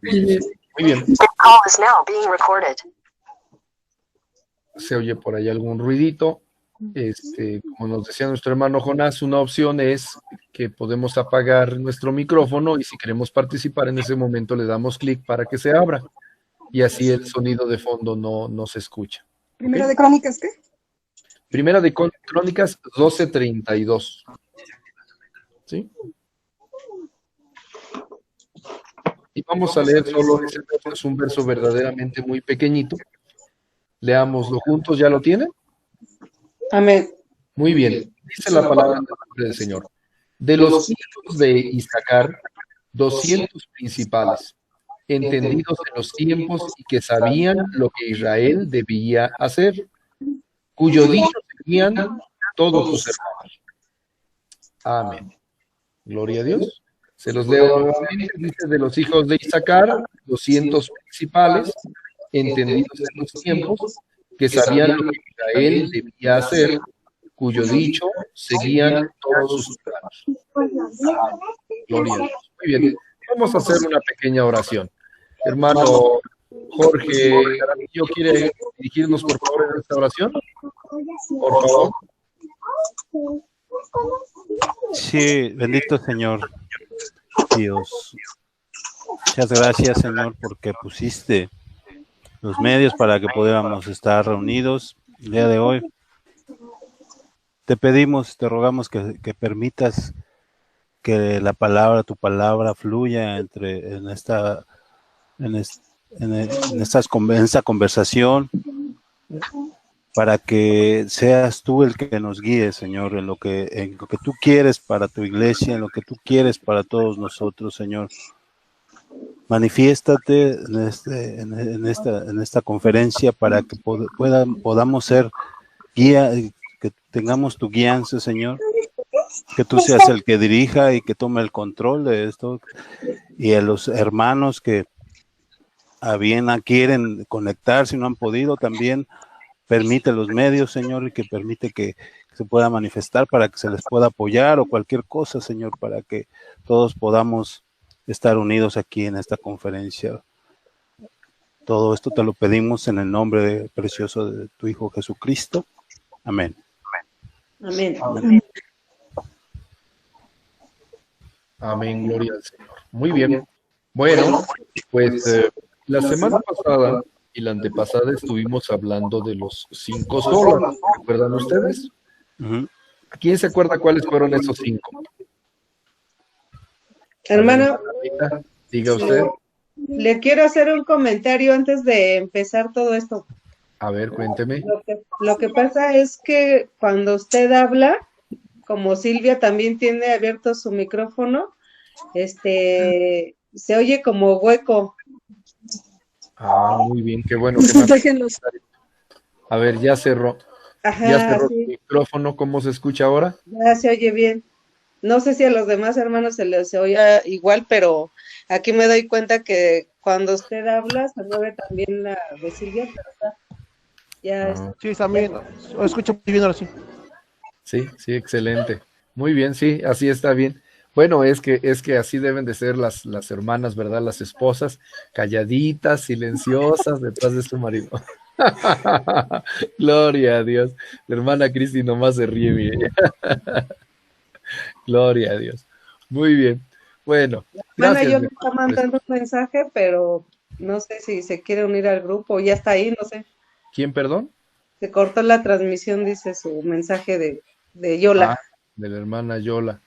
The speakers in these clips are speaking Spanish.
Muy bien. Se oye por ahí algún ruidito. Como nos decía nuestro hermano Jonás, una opción es que podemos apagar nuestro micrófono y si queremos participar en ese momento le damos clic para que se abra y así el sonido de fondo no se escucha. ¿Primera de Crónicas qué? Primera de Crónicas 12:32. ¿Sí? Y vamos a leer solo ese verso, es un verso verdaderamente muy pequeñito. Leámoslo juntos, ¿ya lo tienen? Amén. Muy bien, dice la palabra del Señor. De los hijos de Isaacar, 200 principales, entendidos en los tiempos y que sabían lo que Israel debía hacer, cuyo dicho seguían todos sus hermanos. Amén. Gloria a Dios. Se los leo nuevamente. Dice de los hijos de Isaacar, 200 principales, entendidos en los tiempos, que sabían lo que Israel debía hacer, cuyo dicho seguían todos sus hermanos. Gloria a Dios. Muy bien. Vamos a hacer una pequeña oración. Hermano Jorge Jaramillo, ¿quiere dirigirnos por favor en esta oración? Por favor. Sí, bendito Señor Dios. Muchas gracias, Señor, porque pusiste los medios para que podamos estar reunidos el día de hoy. Te pedimos, te rogamos que permitas que la palabra, tu palabra fluya en esta conversación, para que seas tú el que nos guíe, Señor, en lo que tú quieres para tu iglesia, en lo que tú quieres para todos nosotros, Señor. Manifiéstate en esta conferencia para que podamos ser guía, que tengamos tu guianza, Señor, que tú seas el que dirija y que tome el control de esto, y a los hermanos que a bien quieren conectarse y no han podido, también permite los medios, Señor, y que permite que se pueda manifestar para que se les pueda apoyar o cualquier cosa, Señor, para que todos podamos estar unidos aquí en esta conferencia. Todo esto te lo pedimos en el nombre precioso de tu Hijo Jesucristo. Amén. Amén. Amén. Amén, gloria al Señor. Muy bien. Bueno, pues la semana pasada y la antepasada estuvimos hablando de los 5 solas, ¿recuerdan ustedes? ¿Quién se acuerda cuáles fueron esos 5? Hermano, diga usted. Le quiero hacer un comentario antes de empezar todo esto. A ver, cuénteme. Lo que pasa es que cuando usted habla, como Silvia también tiene abierto su micrófono, se oye como hueco. Muy bien, qué bueno. A ver, ya cerró. Ajá, ya cerró sí. el micrófono. ¿Cómo se escucha ahora? Ya se oye bien. No sé si a los demás hermanos se oye igual, pero aquí me doy cuenta que cuando usted habla se mueve también la de Silvia, pero ya sí, también lo escucho muy bien ahora sí. Sí, excelente. Muy bien, sí, así está bien. Bueno, es que así deben de ser las hermanas, ¿verdad? Las esposas, calladitas, silenciosas, detrás de su marido. Gloria a Dios. La hermana Cristi nomás se ríe, mire. Gloria a Dios. Muy bien. Bueno, gracias. Yo le estaba mandando un mensaje, pero no sé si se quiere unir al grupo, ya está ahí, no sé. ¿Quién, perdón? Se cortó la transmisión, dice su mensaje de Yola. De la hermana Yola.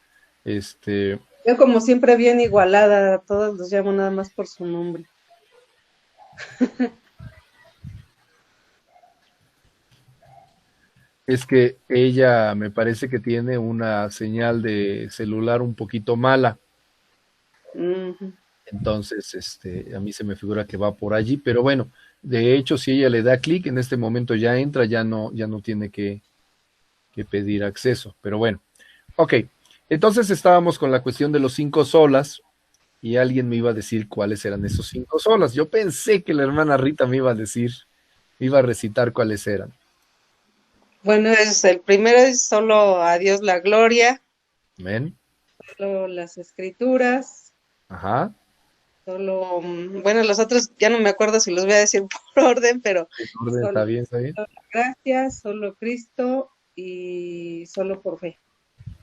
Yo como siempre bien igualada, a todos los llamo nada más por su nombre. Es que ella me parece que tiene una señal de celular un poquito mala. Entonces, a mí se me figura que va por allí, pero bueno, de hecho, si ella le da clic, en este momento ya entra, ya no tiene que pedir acceso, pero bueno. Ok, entonces estábamos con la cuestión de los 5 solas, y alguien me iba a decir cuáles eran esos 5 solas. Yo pensé que la hermana Rita me iba a recitar cuáles eran. Bueno, el primero es solo a Dios la gloria. Amén. Solo las escrituras. Ajá. Solo, bueno, los otros ya no me acuerdo si los voy a decir por orden, pero En orden, solo, está bien, está bien. solo gracias, solo Cristo y solo por fe.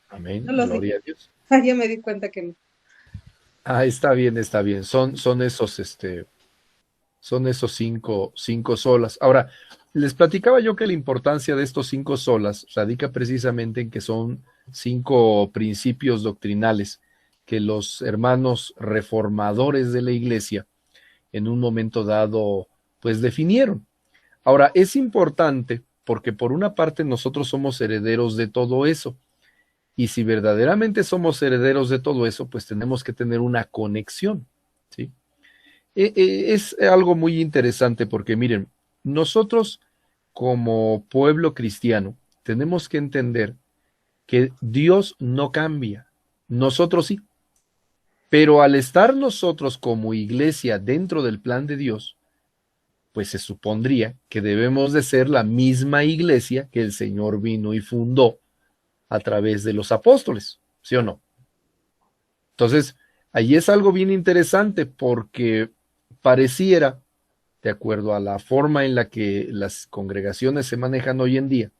Amén, No los gloria dije. a Dios. Ya me di cuenta que no. Ah, está bien, está bien. Son esos cinco solas. Ahora, les platicaba yo que la importancia de estos 5 solas radica precisamente en que son 5 principios doctrinales que los hermanos reformadores de la iglesia en un momento dado pues definieron. Ahora, es importante porque por una parte nosotros somos herederos de todo eso, y si verdaderamente somos herederos de todo eso, pues tenemos que tener una conexión, ¿sí? Es algo muy interesante porque miren, nosotros como pueblo cristiano tenemos que entender que Dios no cambia, nosotros sí, pero al estar nosotros como iglesia dentro del plan de Dios, pues se supondría que debemos de ser la misma iglesia que el Señor vino y fundó a través de los apóstoles, ¿sí o no? Entonces, ahí es algo bien interesante porque pareciera, de acuerdo a la forma en la que las congregaciones se manejan hoy en día,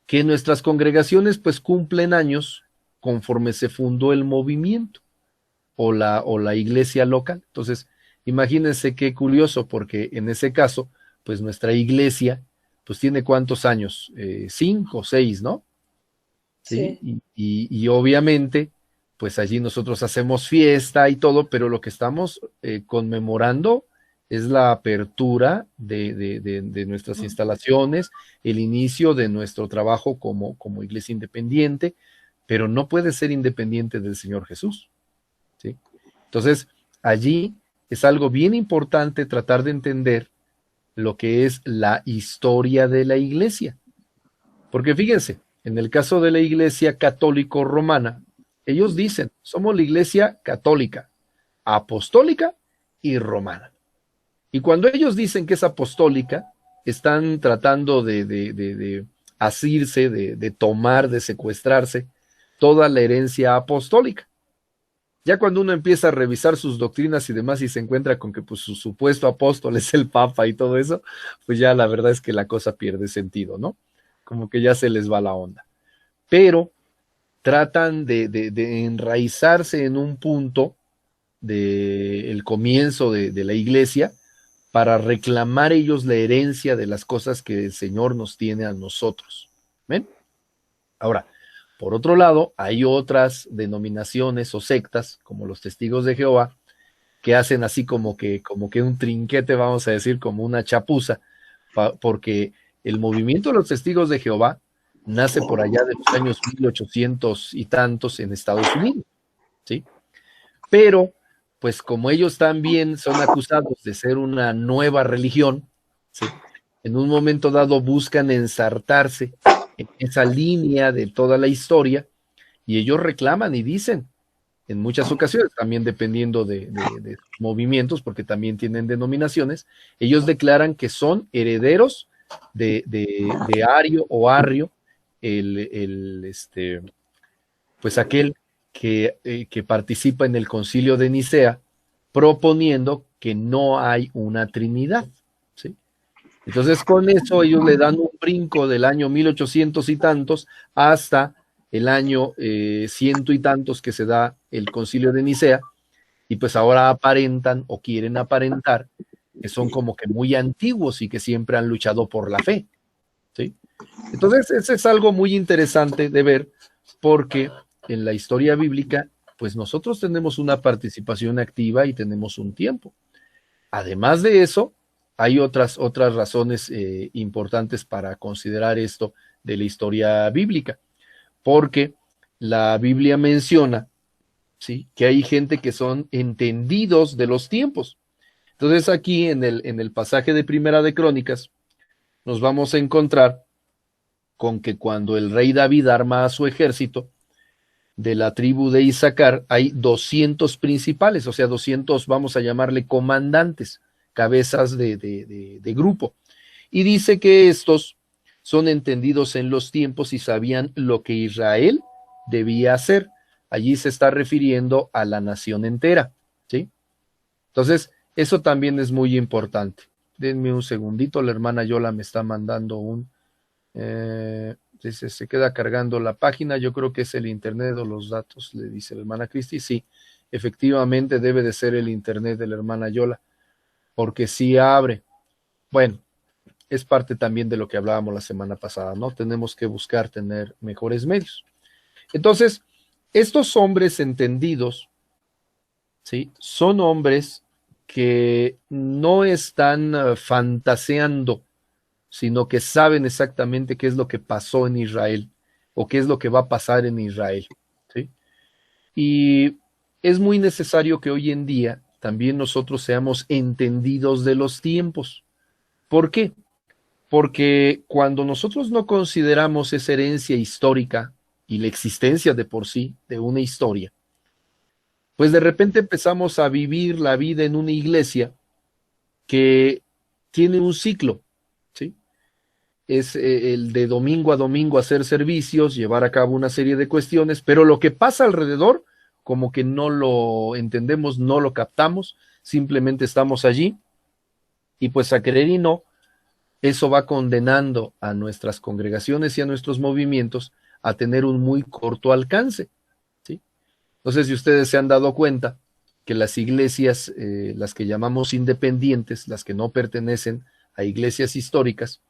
que nuestras congregaciones pues cumplen años conforme se fundó el movimiento o la iglesia local. Entonces, imagínense qué curioso, porque en ese caso, pues nuestra iglesia, pues tiene ¿cuántos años? 5, 6, ¿no? ¿Sí? Sí. Y obviamente, pues allí nosotros hacemos fiesta y todo, pero lo que estamos conmemorando es la apertura de nuestras instalaciones, el inicio de nuestro trabajo como iglesia independiente, pero no puede ser independiente del Señor Jesús, ¿sí? Entonces, allí es algo bien importante tratar de entender lo que es la historia de la iglesia. Porque fíjense, en el caso de la iglesia católico romana, ellos dicen, somos la iglesia católica, apostólica y romana. Y cuando ellos dicen que es apostólica, están tratando de asirse, de tomar, de secuestrarse toda la herencia apostólica. Ya cuando uno empieza a revisar sus doctrinas y demás y se encuentra con que pues su supuesto apóstol es el Papa y todo eso, pues ya la verdad es que la cosa pierde sentido, ¿no? Como que ya se les va la onda. Pero tratan de enraizarse en un punto del comienzo de la iglesia para reclamar ellos la herencia de las cosas que el Señor nos tiene a nosotros. ¿Ven? Ahora, por otro lado, hay otras denominaciones o sectas, como los Testigos de Jehová, que hacen así como que un trinquete, vamos a decir, como una chapuza, porque el movimiento de los Testigos de Jehová nace por allá de los años 1800 y tantos en Estados Unidos, ¿sí? Pero, pues como ellos también son acusados de ser una nueva religión, ¿sí? En un momento dado buscan ensartarse en esa línea de toda la historia y ellos reclaman y dicen, en muchas ocasiones, también dependiendo de movimientos, porque también tienen denominaciones, ellos declaran que son herederos de Ario o Arrio, pues aquel que participa en el concilio de Nicea, proponiendo que no hay una Trinidad, ¿sí? Entonces con eso ellos le dan un brinco del año 1800 y tantos hasta el año 100 y tantos que se da el concilio de Nicea, y pues ahora aparentan o quieren aparentar que son como que muy antiguos y que siempre han luchado por la fe, ¿sí? Entonces eso es algo muy interesante de ver, porque en la historia bíblica pues nosotros tenemos una participación activa y tenemos un tiempo. Además de eso, hay otras razones importantes para considerar esto de la historia bíblica, porque la Biblia menciona, ¿sí?, que hay gente que son entendidos de los tiempos. Entonces aquí en el pasaje de Primera de Crónicas nos vamos a encontrar con que cuando el rey David arma a su ejército, de la tribu de Isaacar hay 200 principales, o sea, 200, vamos a llamarle comandantes, cabezas de grupo. Y dice que estos son entendidos en los tiempos y sabían lo que Israel debía hacer. Allí se está refiriendo a la nación entera, ¿sí? Entonces, eso también es muy importante. Denme un segundito, la hermana Yola me está mandando dice, se queda cargando la página, yo creo que es el internet o los datos, le dice la hermana Cristi. Sí, efectivamente debe de ser el internet de la hermana Yola, porque sí abre. Bueno, es parte también de lo que hablábamos la semana pasada, ¿no? Tenemos que buscar tener mejores medios. Entonces, estos hombres entendidos, ¿sí? Son hombres que no están fantaseando, sino que saben exactamente qué es lo que pasó en Israel o qué es lo que va a pasar en Israel, ¿sí? Y es muy necesario que hoy en día también nosotros seamos entendidos de los tiempos. ¿Por qué? Porque cuando nosotros no consideramos esa herencia histórica y la existencia de por sí de una historia, pues de repente empezamos a vivir la vida en una iglesia que tiene un ciclo, ¿sí? Es el de domingo a domingo hacer servicios, llevar a cabo una serie de cuestiones, pero lo que pasa alrededor, como que no lo entendemos, no lo captamos, simplemente estamos allí y pues a querer y no, eso va condenando a nuestras congregaciones y a nuestros movimientos a tener un muy corto alcance, ¿sí? No sé si ustedes se han dado cuenta que las iglesias, las que llamamos independientes, las que no pertenecen a iglesias históricas,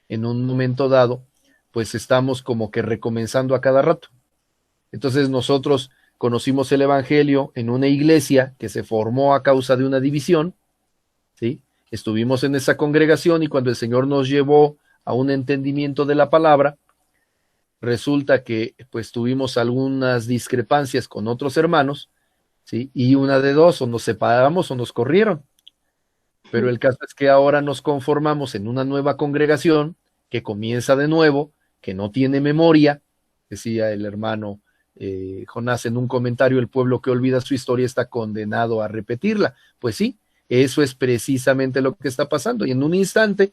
en un momento dado, pues estamos como que recomenzando a cada rato. Entonces nosotros conocimos el evangelio en una iglesia que se formó a causa de una división, ¿sí? Estuvimos en esa congregación y cuando el Señor nos llevó a un entendimiento de la palabra, resulta que pues tuvimos algunas discrepancias con otros hermanos, ¿sí? Y una de dos, o nos separamos o nos corrieron. Pero el caso es que ahora nos conformamos en una nueva congregación que comienza de nuevo, que no tiene memoria, decía el hermano Jonás en un comentario, el pueblo que olvida su historia está condenado a repetirla. Pues sí, eso es precisamente lo que está pasando. Y en un instante,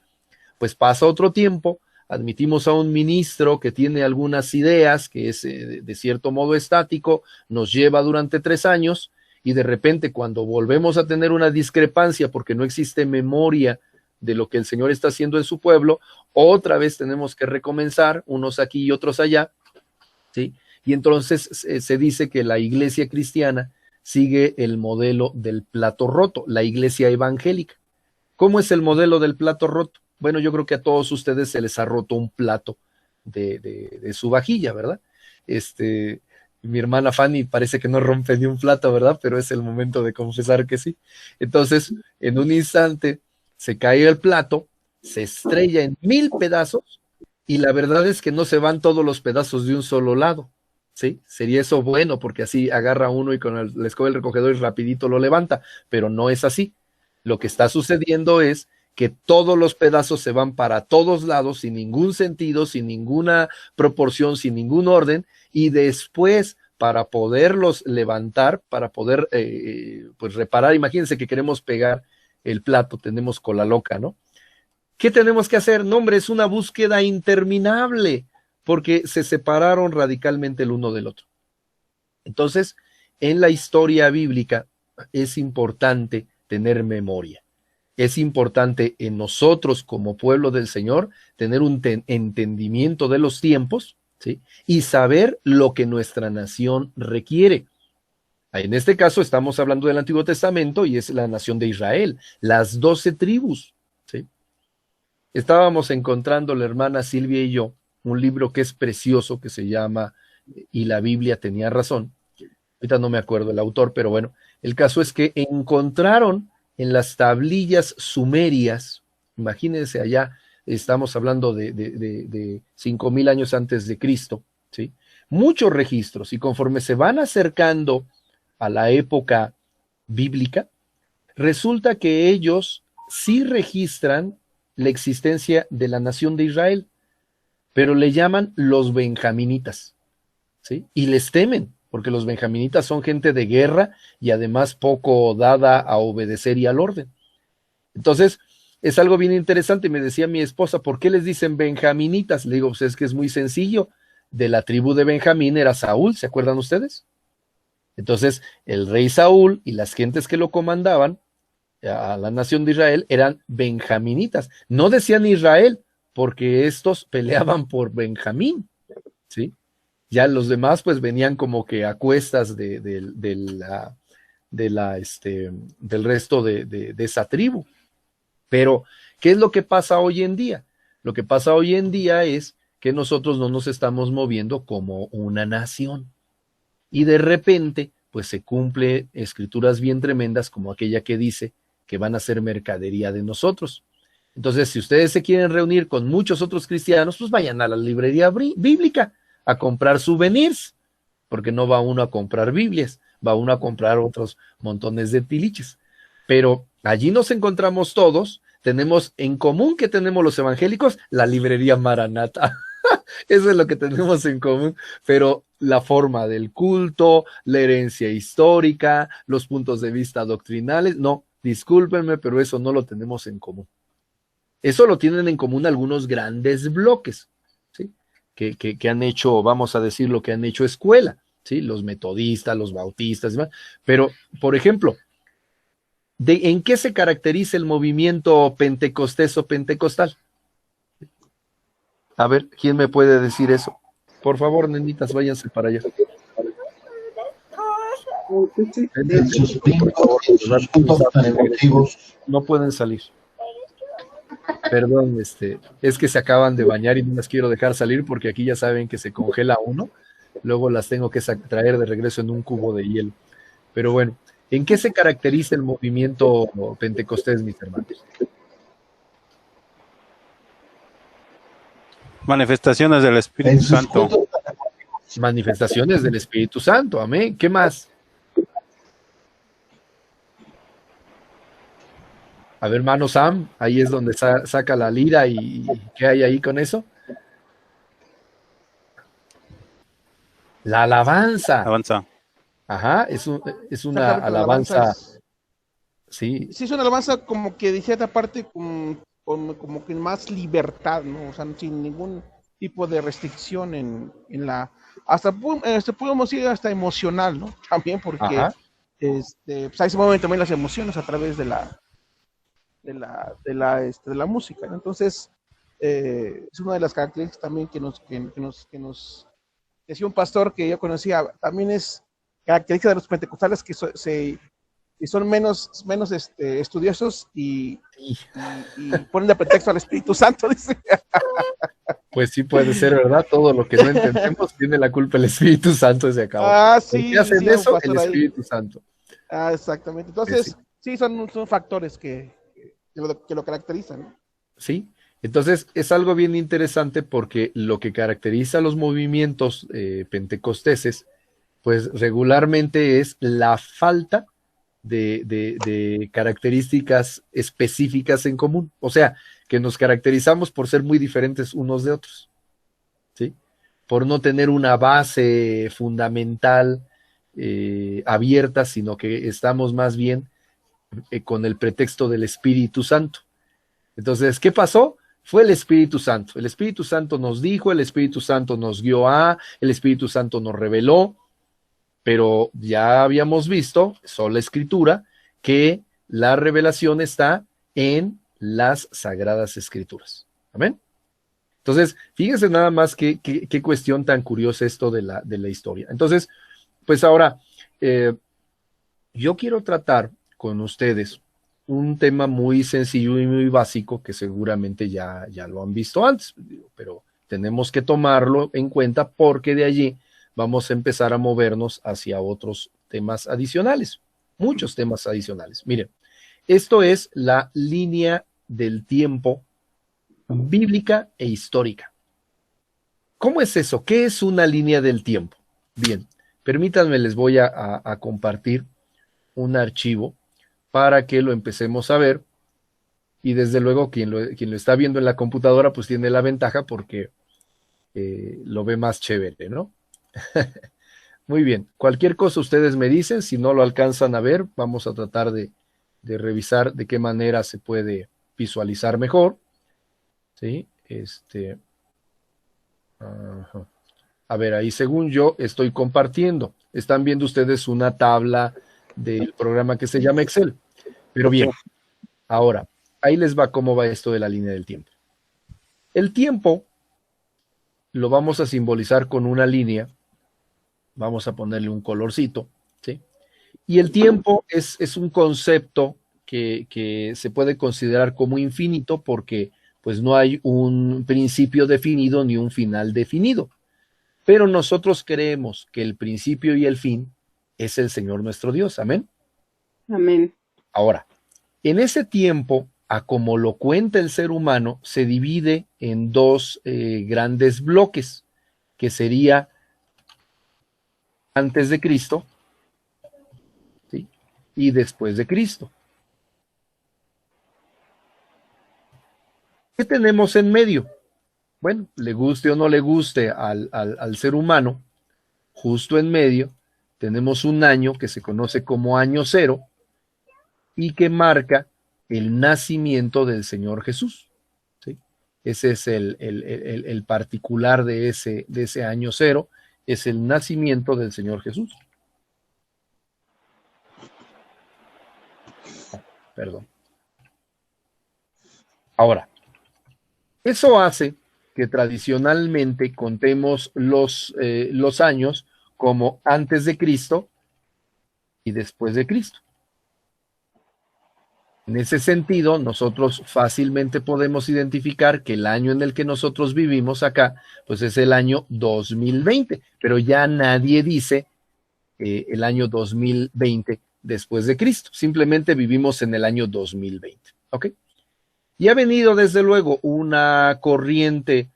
pues pasa otro tiempo, admitimos a un ministro que tiene algunas ideas, que es de cierto modo estático, nos lleva durante 3 años, y de repente cuando volvemos a tener una discrepancia porque no existe memoria de lo que el Señor está haciendo en su pueblo, otra vez tenemos que recomenzar, unos aquí y otros allá, ¿sí? Y entonces se dice que la iglesia cristiana sigue el modelo del plato roto, la iglesia evangélica. ¿Cómo es el modelo del plato roto? Bueno, yo creo que a todos ustedes se les ha roto un plato de su vajilla, ¿verdad? Mi hermana Fanny parece que no rompe ni un plato, ¿verdad? Pero es el momento de confesar que sí. Entonces, en un instante, se cae el plato, se estrella en 1000 pedazos, y la verdad es que no se van todos los pedazos de un solo lado, ¿sí? Sería eso bueno, porque así agarra uno y con la escoba del recogedor y rapidito lo levanta, pero no es así. Lo que está sucediendo es que todos los pedazos se van para todos lados sin ningún sentido, sin ninguna proporción, sin ningún orden, y después para poderlos levantar, para poder pues reparar, imagínense que queremos pegar el plato, tenemos cola loca, ¿no? ¿Qué tenemos que hacer? No, hombre, es una búsqueda interminable, porque se separaron radicalmente el uno del otro. Entonces, en la historia bíblica es importante tener memoria. Es importante en nosotros como pueblo del Señor tener un entendimiento de los tiempos, ¿sí? Y saber lo que nuestra nación requiere. En este caso estamos hablando del Antiguo Testamento y es la nación de Israel, las 12 tribus, ¿sí? Estábamos encontrando la hermana Silvia y yo un libro que es precioso, que se llama Y la Biblia tenía razón. Ahorita no me acuerdo el autor, pero bueno, el caso es que encontraron en las tablillas sumerias, imagínense allá, estamos hablando de 5000 años antes de Cristo, ¿sí? Muchos registros, y conforme se van acercando a la época bíblica, resulta que ellos sí registran la existencia de la nación de Israel, pero le llaman los benjaminitas, ¿sí? Y les temen, porque los benjaminitas son gente de guerra y además poco dada a obedecer y al orden. Entonces, es algo bien interesante. Me decía mi esposa, ¿por qué les dicen benjaminitas? Le digo, pues es que es muy sencillo. De la tribu de Benjamín era Saúl, ¿se acuerdan ustedes? Entonces, el rey Saúl y las gentes que lo comandaban a la nación de Israel eran benjaminitas. No decían Israel, porque estos peleaban por Benjamín, ¿sí? Ya los demás pues venían como que a cuestas del resto de esa tribu. Pero, ¿qué es lo que pasa hoy en día? Lo que pasa hoy en día es que nosotros no nos estamos moviendo como una nación. Y de repente, pues se cumple escrituras bien tremendas como aquella que dice que van a ser mercadería de nosotros. Entonces, si ustedes se quieren reunir con muchos otros cristianos, pues vayan a la librería bíblica a comprar souvenirs, porque no va uno a comprar Biblias, va uno a comprar otros montones de tiliches. Pero allí nos encontramos todos, tenemos en común que tenemos los evangélicos, la librería Maranata. Eso es lo que tenemos en común, pero la forma del culto, la herencia histórica, los puntos de vista doctrinales, no, discúlpenme, pero eso no lo tenemos en común. Eso lo tienen en común algunos grandes bloques, ¿sí? Que han hecho, vamos a decir, lo que han hecho escuela, ¿sí? Los metodistas, los bautistas, demás. Pero, por ejemplo, ¿en qué se caracteriza el movimiento pentecostés o pentecostal? A ver, ¿quién me puede decir eso? Por favor, nenitas, váyanse para allá. En sus puntos tan emotivos. No pueden salir. Perdón, es que se acaban de bañar y no las quiero dejar salir porque aquí ya saben que se congela uno. Luego las tengo que traer de regreso en un cubo de hielo. Pero bueno, ¿en qué se caracteriza el movimiento pentecostés, mis hermanos? Manifestaciones del Espíritu Santo. Manifestaciones del Espíritu Santo, amén. ¿Qué más? A ver, hermano Sam, ahí es donde saca la lira y ¿qué hay ahí con eso? La alabanza. Avanza. Ajá, es una alabanza. Sí. Sí, es una alabanza como que de cierta parte como que más libertad, ¿no? O sea, sin ningún tipo de restricción en la... Hasta podemos ir hasta emocional, ¿no? También porque pues ahí se mueven también las emociones a través de la música, ¿no? Entonces, es una de las características también que nos decía un pastor que yo conocía, también es característica de los pentecostales que son menos estudiosos y ponen de pretexto al Espíritu Santo, dice. Pues sí puede ser, ¿verdad? Todo lo que no entendemos tiene la culpa el Espíritu Santo y se acabó. Sí. ¿Qué hacen eso? El Espíritu Santo. Exactamente. Entonces, sí son factores que lo caracterizan, ¿no? Sí. Entonces, es algo bien interesante porque lo que caracteriza a los movimientos pentecosteses, pues regularmente es la falta de características específicas en común. O sea, que nos caracterizamos por ser muy diferentes unos de otros, ¿sí? Por no tener una base fundamental abierta, sino que estamos más bien con el pretexto del Espíritu Santo. Entonces, ¿qué pasó? Fue el Espíritu Santo. El Espíritu Santo nos dijo, el Espíritu Santo nos guió el Espíritu Santo nos reveló, pero ya habíamos visto, sola escritura, que la revelación está en las Sagradas Escrituras. ¿Amén? Entonces, fíjense nada más qué cuestión tan curiosa esto de la historia. Entonces, pues ahora, yo quiero tratar con ustedes un tema muy sencillo y muy básico que seguramente ya lo han visto antes, pero tenemos que tomarlo en cuenta porque de allí vamos a empezar a movernos hacia otros temas adicionales, muchos temas adicionales. Miren, esto es la línea del tiempo bíblica e histórica. ¿Cómo es eso? ¿Qué es una línea del tiempo? Bien, permítanme, les voy a compartir un archivo para que lo empecemos a ver y desde luego quien lo está viendo en la computadora pues tiene la ventaja porque lo ve más chévere, ¿no? Muy bien, cualquier cosa ustedes me dicen, si no lo alcanzan a ver, vamos a tratar de revisar de qué manera se puede visualizar mejor, ¿sí? A ver, ahí según yo estoy compartiendo. Están viendo ustedes una tabla del programa que se llama Excel. Pero bien, ahora, ahí les va cómo va esto de la línea del tiempo. El tiempo lo vamos a simbolizar con una línea, vamos a ponerle un colorcito, ¿sí? Y el tiempo es un concepto que se puede considerar como infinito porque pues no hay un principio definido ni un final definido. Pero nosotros creemos que el principio y el fin es el Señor nuestro Dios. Amén. Amén. Ahora, en ese tiempo, a como lo cuenta el ser humano, se divide en dos grandes bloques, que sería antes de Cristo, ¿sí? Y después de Cristo. ¿Qué tenemos en medio? Bueno, le guste o no le guste al ser humano, justo en medio tenemos un año que se conoce como año cero y que marca el nacimiento del Señor Jesús, ¿sí? Ese es el particular de ese año cero, es el nacimiento del Señor Jesús. Perdón. Ahora, eso hace que tradicionalmente contemos los años como antes de Cristo y después de Cristo. En ese sentido, nosotros fácilmente podemos identificar que el año en el que nosotros vivimos acá, pues es el año 2020, pero ya nadie dice el año 2020 después de Cristo, simplemente vivimos en el año 2020, ¿ok? Y ha venido desde luego una corriente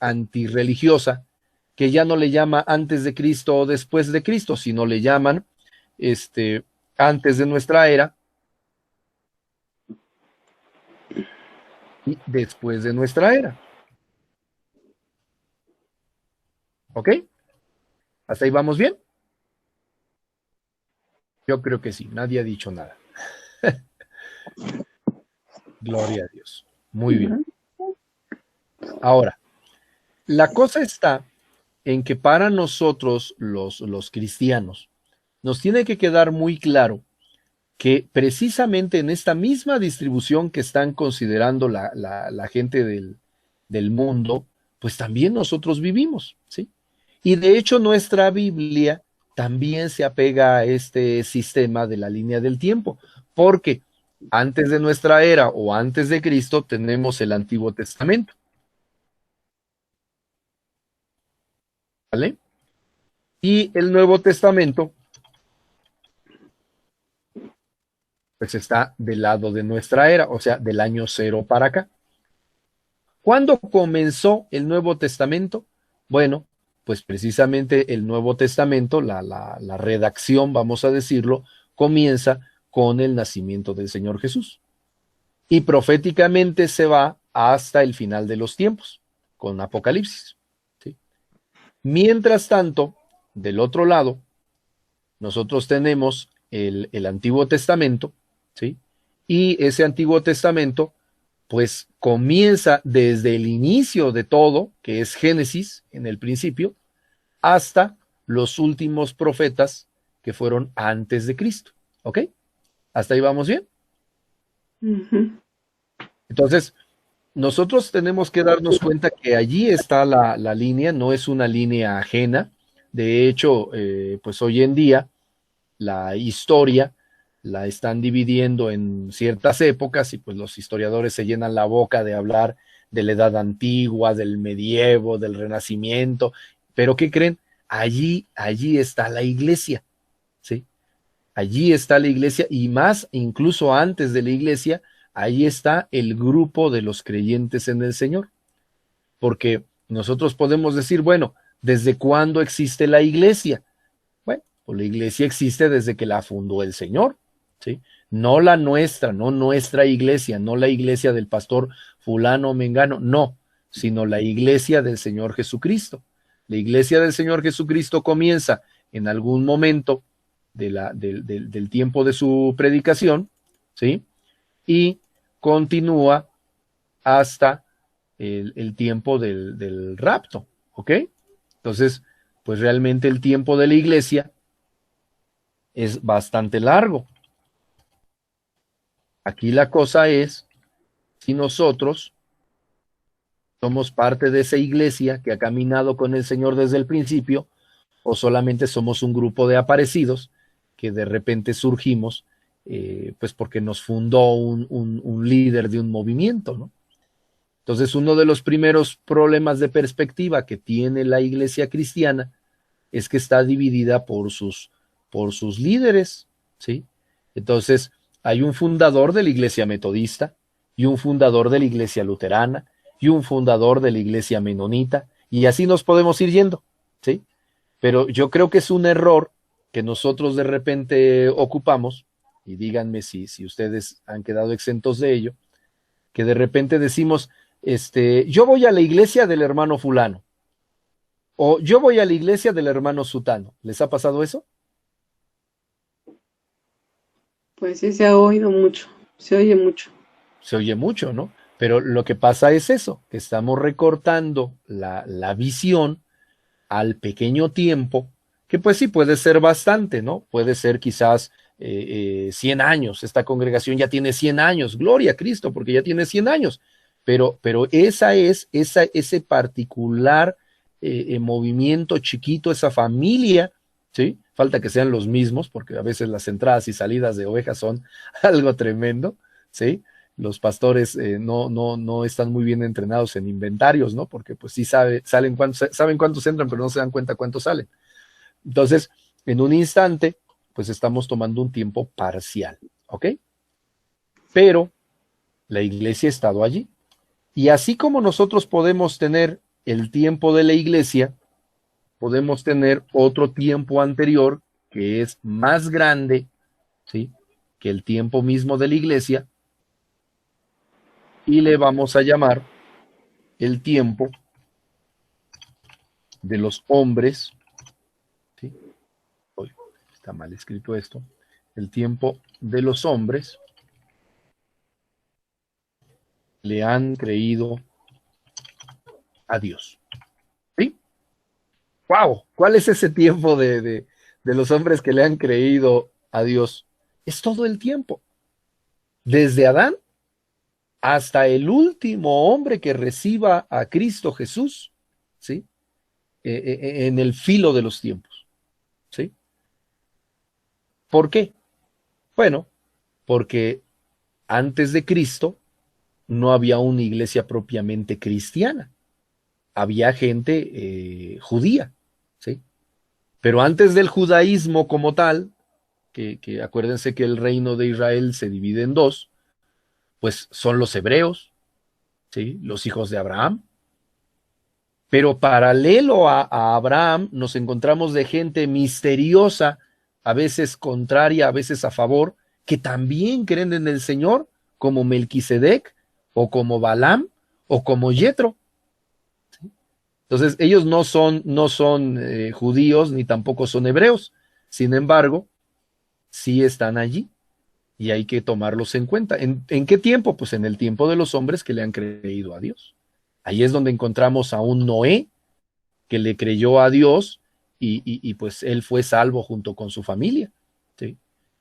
antirreligiosa que ya no le llama antes de Cristo o después de Cristo, sino le llaman antes de nuestra era y después de nuestra era. ¿Ok? ¿Hasta ahí vamos bien? Yo creo que sí, nadie ha dicho nada. Gloria a Dios. Muy bien. Ahora, la cosa está en que para nosotros los cristianos nos tiene que quedar muy claro que precisamente en esta misma distribución que están considerando la gente del mundo, pues también nosotros vivimos, ¿sí? Y de hecho nuestra Biblia también se apega a este sistema de la línea del tiempo, porque antes de nuestra era o antes de Cristo tenemos el Antiguo Testamento, ¿vale? Y el Nuevo Testamento pues está del lado de nuestra era, o sea, del año cero para acá. ¿Cuándo comenzó el Nuevo Testamento? Bueno, pues precisamente el Nuevo Testamento, la redacción, vamos a decirlo, comienza con el nacimiento del Señor Jesús. Y proféticamente se va hasta el final de los tiempos, con Apocalipsis, ¿sí? Mientras tanto, del otro lado, nosotros tenemos el Antiguo Testamento, ¿sí? Y ese Antiguo Testamento, pues comienza desde el inicio de todo, que es Génesis, en el principio, hasta los últimos profetas que fueron antes de Cristo, ¿ok? ¿Hasta ahí vamos bien? Entonces, nosotros tenemos que darnos cuenta que allí está la línea, no es una línea ajena. De hecho, pues hoy en día la historia la están dividiendo en ciertas épocas y pues los historiadores se llenan la boca de hablar de la Edad Antigua, del medievo, del Renacimiento, pero ¿qué creen? Allí está la iglesia, ¿sí? Allí está la iglesia y más, incluso antes de la iglesia, ahí está el grupo de los creyentes en el Señor. Porque nosotros podemos decir, bueno, ¿desde cuándo existe la iglesia? Bueno, pues la iglesia existe desde que la fundó el Señor, ¿sí? No la nuestra, no nuestra iglesia, no la iglesia del pastor fulano o mengano, no, sino la iglesia del Señor Jesucristo. La iglesia del Señor Jesucristo comienza en algún momento del tiempo de su predicación, ¿sí? Y continúa hasta el tiempo del rapto, ¿ok? Entonces, pues realmente el tiempo de la iglesia es bastante largo. Aquí la cosa es si nosotros somos parte de esa iglesia que ha caminado con el Señor desde el principio, o solamente somos un grupo de aparecidos que de repente surgimos, pues porque nos fundó un líder de un movimiento, ¿no? Entonces, uno de los primeros problemas de perspectiva que tiene la iglesia cristiana es que está dividida por sus líderes, ¿sí? Entonces, hay un fundador de la iglesia metodista, y un fundador de la iglesia luterana, y un fundador de la iglesia menonita, y así nos podemos ir yendo, ¿sí? Pero yo creo que es un error que nosotros de repente ocupamos, y díganme si ustedes han quedado exentos de ello, que de repente decimos, yo voy a la iglesia del hermano fulano, o yo voy a la iglesia del hermano sutano. ¿Les ha pasado eso? Pues sí, se ha oído mucho, se oye mucho. Se oye mucho, ¿no? Pero lo que pasa es eso, que estamos recortando la visión al pequeño tiempo, que pues sí puede ser bastante, ¿no? Puede ser quizás 100 años, esta congregación ya tiene 100 años, gloria a Cristo, porque ya tiene 100 años, pero ese particular movimiento chiquito, esa familia, ¿sí? Falta que sean los mismos, porque a veces las entradas y salidas de ovejas son algo tremendo, ¿sí? Los pastores no están muy bien entrenados en inventarios, ¿no? Porque pues sí saben cuántos entran, pero no se dan cuenta cuántos salen. Entonces, en un instante, pues estamos tomando un tiempo parcial, ¿ok? Pero la iglesia ha estado allí. Y así como nosotros podemos tener el tiempo de la iglesia, podemos tener otro tiempo anterior que es más grande, ¿sí?, que el tiempo mismo de la iglesia, y le vamos a llamar el tiempo de los hombres, ¿sí? Uy, está mal escrito esto. El tiempo de los hombres le han creído a Dios. ¿Sí? ¡Wow! ¿Cuál es ese tiempo de los hombres que le han creído a Dios? Es todo el tiempo. Desde Adán hasta el último hombre que reciba a Cristo Jesús, ¿sí?, en el filo de los tiempos, ¿sí? ¿Por qué? Bueno, porque antes de Cristo no había una iglesia propiamente cristiana, había gente judía, ¿sí? Pero antes del judaísmo como tal, que acuérdense que el reino de Israel se divide en dos, pues son los hebreos, ¿sí?, los hijos de Abraham. Pero paralelo a Abraham nos encontramos de gente misteriosa, a veces contraria, a veces a favor, que también creen en el Señor, como Melquisedec, o como Balaam, o como Yetro. ¿Sí? Entonces, ellos no son judíos, ni tampoco son hebreos. Sin embargo, sí están allí, y hay que tomarlos en cuenta. ¿En qué tiempo? Pues en el tiempo de los hombres que le han creído a Dios. Ahí es donde encontramos a un Noé que le creyó a Dios y pues él fue salvo junto con su familia, ¿sí?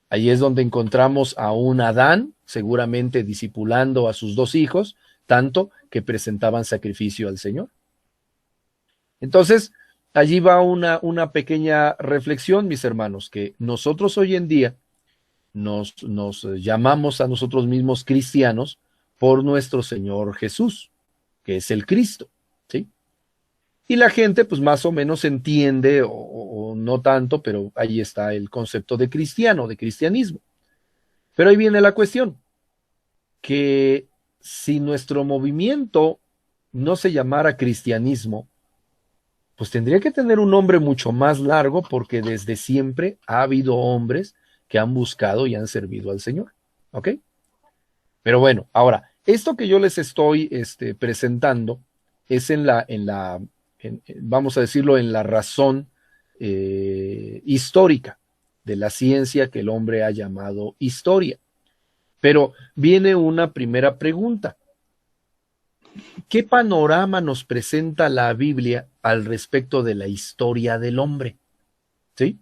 Ahí es donde encontramos a un Adán, seguramente discipulando a sus dos hijos, tanto que presentaban sacrificio al Señor. Entonces, allí va una pequeña reflexión, mis hermanos, que nosotros hoy en día nos llamamos a nosotros mismos cristianos por nuestro Señor Jesús, que es el Cristo, ¿sí? Y la gente pues más o menos entiende, o no tanto, pero ahí está el concepto de cristiano, de cristianismo. Pero ahí viene la cuestión, que si nuestro movimiento no se llamara cristianismo, pues tendría que tener un nombre mucho más largo, porque desde siempre ha habido hombres que han buscado y han servido al Señor, ¿ok? Pero bueno, ahora, esto que yo les estoy presentando es vamos a decirlo, en la razón histórica de la ciencia que el hombre ha llamado historia. Pero viene una primera pregunta. ¿Qué panorama nos presenta la Biblia al respecto de la historia del hombre? ¿Sí?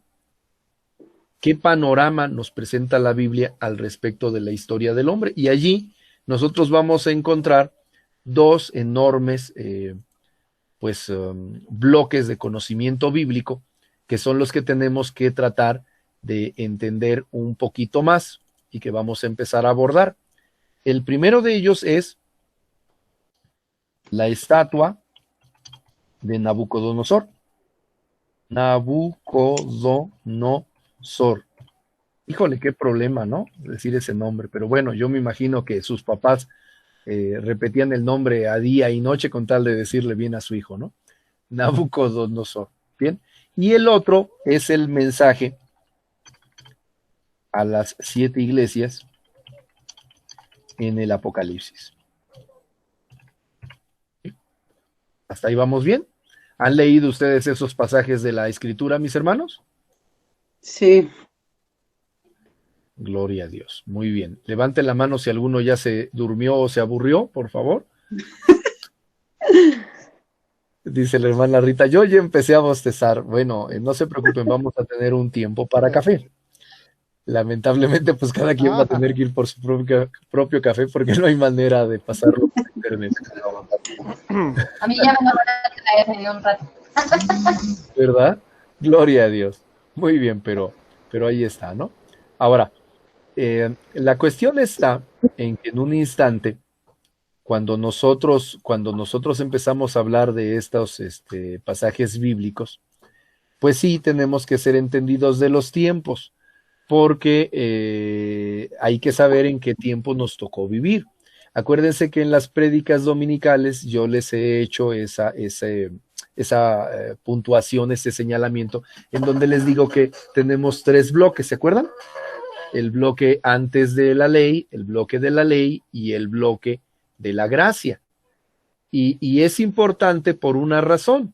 ¿Qué panorama nos presenta la Biblia al respecto de la historia del hombre? Y allí nosotros vamos a encontrar dos enormes bloques de conocimiento bíblico que son los que tenemos que tratar de entender un poquito más y que vamos a empezar a abordar. El primero de ellos es la estatua de Nabucodonosor. Nabucodonosor. Híjole, qué problema, ¿no? Decir ese nombre, pero bueno, yo me imagino que sus papás repetían el nombre a día y noche con tal de decirle bien a su hijo, ¿no? Nabucodonosor. Bien. Y el otro es el mensaje a las 7 iglesias en el Apocalipsis. ¿Hasta ahí vamos bien? ¿Han leído ustedes esos pasajes de la Escritura, mis hermanos? Sí. Gloria a Dios. Muy bien. Levante la mano si alguno ya se durmió o se aburrió, por favor. Dice la hermana Rita, yo ya empecé a bostezar. Bueno, no se preocupen, vamos a tener un tiempo para café. Lamentablemente, pues cada quien va a tener que ir por su propio café porque no hay manera de pasarlo por internet. A mí ya me van a traer en un rato. ¿Verdad? Gloria a Dios. Muy bien, pero ahí está, ¿no? Ahora, la cuestión está en que en un instante, cuando nosotros empezamos a hablar de estos pasajes bíblicos, pues sí tenemos que ser entendidos de los tiempos, porque hay que saber en qué tiempo nos tocó vivir. Acuérdense que en las prédicas dominicales yo les he hecho esa puntuación, ese señalamiento, en donde les digo que tenemos 3 bloques, ¿se acuerdan? El bloque antes de la ley, el bloque de la ley y el bloque de la gracia. Y es importante por una razón,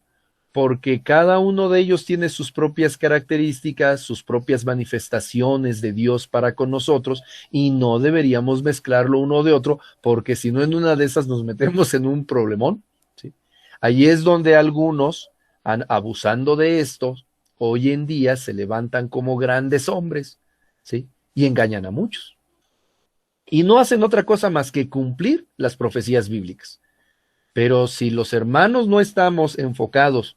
porque cada uno de ellos tiene sus propias características, sus propias manifestaciones de Dios para con nosotros, y no deberíamos mezclarlo uno de otro, porque si no en una de esas nos metemos en un problemón, ¿sí? Ahí es donde algunos, abusando de esto, hoy en día se levantan como grandes hombres, ¿sí? Y engañan a muchos. Y no hacen otra cosa más que cumplir las profecías bíblicas. Pero si los hermanos no estamos enfocados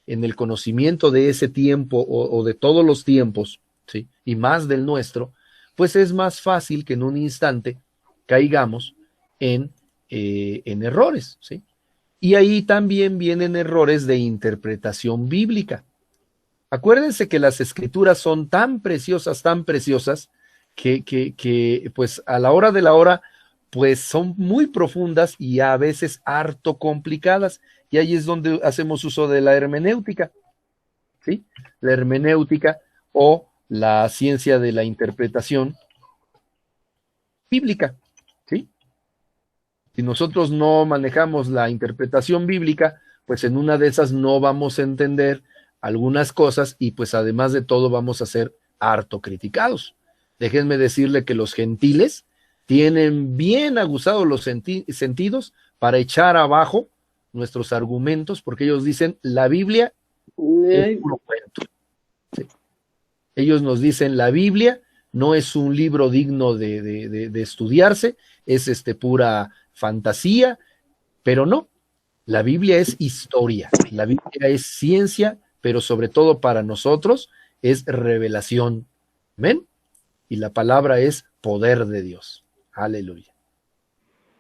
en el conocimiento de ese tiempo o de todos los tiempos, ¿sí? Y más del nuestro, pues es más fácil que en un instante caigamos en errores, ¿sí? Y ahí también vienen errores de interpretación bíblica. Acuérdense que las escrituras son tan preciosas, que pues a la hora de la hora, pues son muy profundas y a veces harto complicadas. Y ahí es donde hacemos uso de la hermenéutica, ¿sí? La hermenéutica o la ciencia de la interpretación bíblica, ¿sí? Si nosotros no manejamos la interpretación bíblica, pues en una de esas no vamos a entender algunas cosas y pues además de todo vamos a ser harto criticados. Déjenme decirle que los gentiles tienen bien aguzados los sentidos para echar abajo nuestros argumentos, porque ellos dicen la Biblia es puro cuento. Sí. Ellos nos dicen la Biblia no es un libro digno de estudiarse, es pura fantasía, pero no, la Biblia es historia, la Biblia es ciencia, pero sobre todo para nosotros es revelación. ¿Amén? Y la palabra es poder de Dios. Aleluya.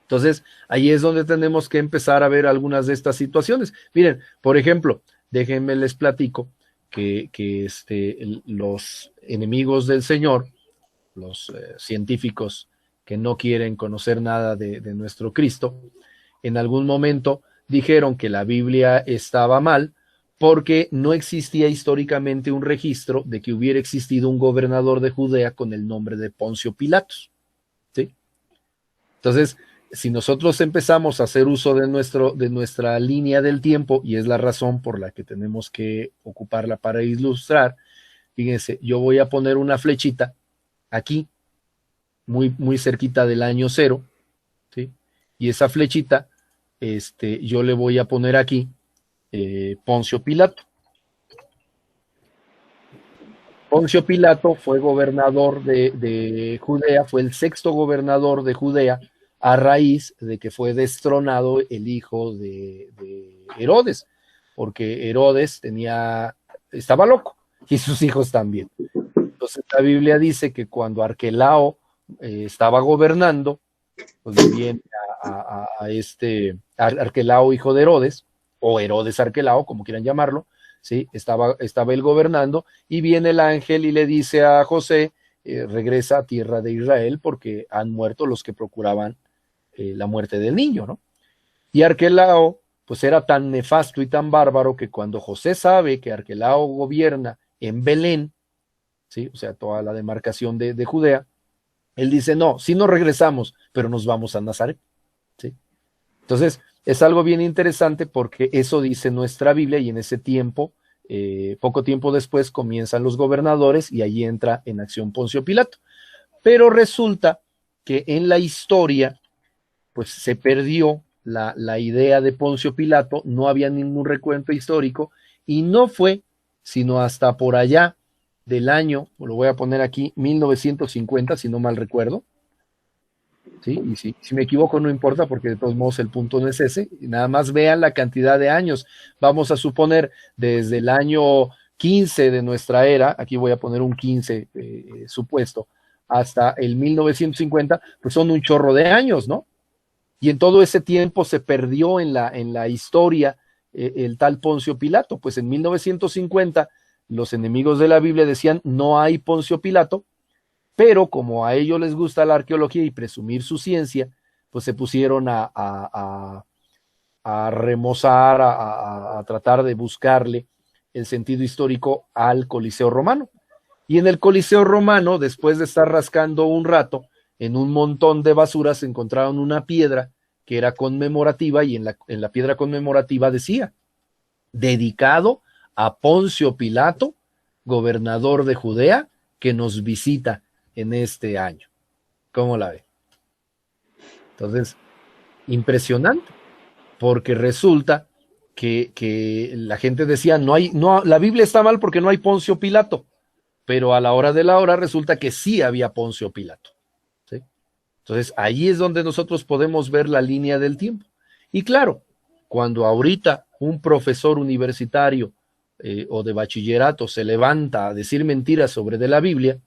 Entonces, ahí es donde tenemos que empezar a ver algunas de estas situaciones. Miren, por ejemplo, déjenme les platico que los enemigos del Señor, los científicos que no quieren conocer nada de nuestro Cristo, en algún momento dijeron que la Biblia estaba mal porque no existía históricamente un registro de que hubiera existido un gobernador de Judea con el nombre de Poncio Pilatos, ¿sí? Entonces, si nosotros empezamos a hacer uso de nuestra línea del tiempo, y es la razón por la que tenemos que ocuparla para ilustrar, fíjense, yo voy a poner una flechita aquí, muy, muy cerquita del año 0, ¿sí? Y esa flechita yo le voy a poner aquí Poncio Pilato. Poncio Pilato fue gobernador de Judea, fue el sexto gobernador de Judea a raíz de que fue destronado el hijo de Herodes, porque Herodes estaba loco y sus hijos también. Entonces la Biblia dice que cuando Arquelao estaba gobernando, pues viene a Arquelao, hijo de Herodes, o Herodes Arquelao, como quieran llamarlo, ¿sí? Estaba él gobernando, y viene el ángel y le dice a José, regresa a tierra de Israel, porque han muerto los que procuraban la muerte del niño, ¿no? Y Arquelao, pues era tan nefasto y tan bárbaro que cuando José sabe que Arquelao gobierna en Belén, ¿sí? O sea, toda la demarcación de Judea, él dice, no, sí nos regresamos, pero nos vamos a Nazaret, ¿sí? Entonces, es algo bien interesante porque eso dice nuestra Biblia, y en ese tiempo, poco tiempo después, comienzan los gobernadores y ahí entra en acción Poncio Pilato. Pero resulta que en la historia, pues se perdió la idea de Poncio Pilato, no había ningún recuento histórico, y no fue sino hasta por allá del año, lo voy a poner aquí, 1950, si no mal recuerdo, ¿sí? Y si me equivoco no importa, porque de todos modos el punto no es ese, nada más vean la cantidad de años, vamos a suponer desde el año 15 de nuestra era, aquí voy a poner un 15 supuesto, hasta el 1950, pues son un chorro de años, ¿no? Y en todo ese tiempo se perdió en la historia el tal Poncio Pilato, pues en 1950 los enemigos de la Biblia decían no hay Poncio Pilato, pero como a ellos les gusta la arqueología y presumir su ciencia, pues se pusieron a remozar, a tratar de buscarle el sentido histórico al Coliseo Romano. Y en el Coliseo Romano, después de estar rascando un rato, en un montón de basuras encontraron una piedra que era conmemorativa, y en la piedra conmemorativa decía, dedicado a Poncio Pilato, gobernador de Judea, que nos visita en este año. ¿Cómo la ve? Entonces, impresionante, porque resulta que la gente decía, la Biblia está mal porque no hay Poncio Pilato, pero a la hora de la hora resulta que sí había Poncio Pilato, ¿sí? Entonces, ahí es donde nosotros podemos ver la línea del tiempo. Y claro, cuando ahorita un profesor universitario o de bachillerato se levanta a decir mentiras sobre de la Biblia,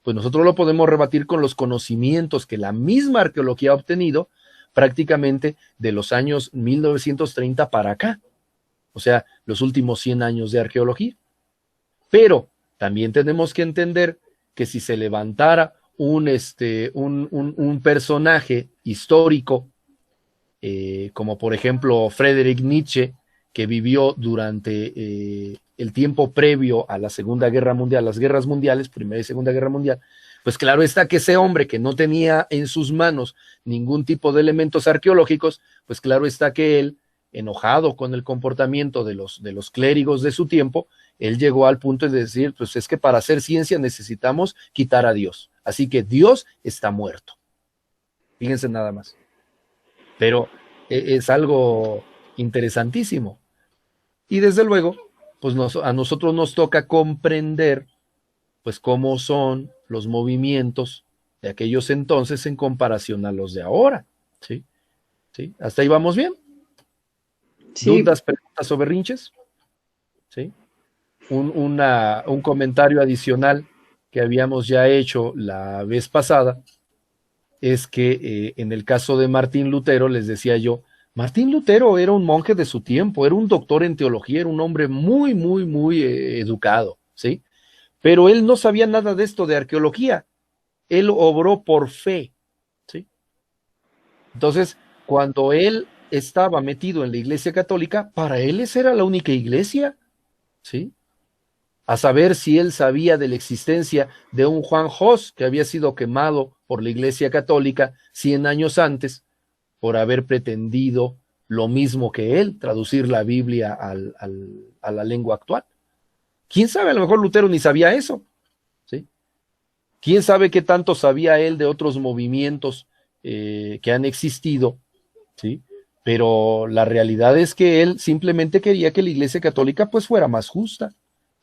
pues nosotros lo podemos rebatir con los conocimientos que la misma arqueología ha obtenido prácticamente de los años 1930 para acá, o sea, los últimos 100 años de arqueología. Pero también tenemos que entender que si se levantara un personaje histórico, como por ejemplo Friedrich Nietzsche, que vivió durante el tiempo previo a la Segunda Guerra Mundial, las guerras mundiales, Primera y Segunda Guerra Mundial, pues claro está que ese hombre que no tenía en sus manos ningún tipo de elementos arqueológicos, pues claro está que él, enojado con el comportamiento de los clérigos de su tiempo, él llegó al punto de decir, pues es que para hacer ciencia necesitamos quitar a Dios, así que Dios está muerto. Fíjense nada más. Pero es algo interesantísimo. Y desde luego, pues a nosotros nos toca comprender pues cómo son los movimientos de aquellos entonces en comparación a los de ahora, ¿sí? ¿Sí? ¿Hasta ahí vamos bien? Sí. ¿Dudas, preguntas o berrinches? ¿Sí? Un comentario adicional que habíamos ya hecho la vez pasada es que en el caso de Martín Lutero, les decía yo, Martín Lutero era un monje de su tiempo, era un doctor en teología, era un hombre muy, muy, muy educado, ¿sí? Pero él no sabía nada de esto de arqueología, él obró por fe, ¿sí? Entonces, cuando él estaba metido en la Iglesia Católica, para él esa era la única iglesia, ¿sí? A saber si él sabía de la existencia de un Juan Hus que había sido quemado por la Iglesia Católica 100 años antes por haber pretendido lo mismo que él, traducir la Biblia a la lengua actual. ¿Quién sabe? A lo mejor Lutero ni sabía eso, ¿sí? ¿Quién sabe qué tanto sabía él de otros movimientos que han existido, ¿sí? pero la realidad es que él simplemente quería que la Iglesia Católica pues fuera más justa,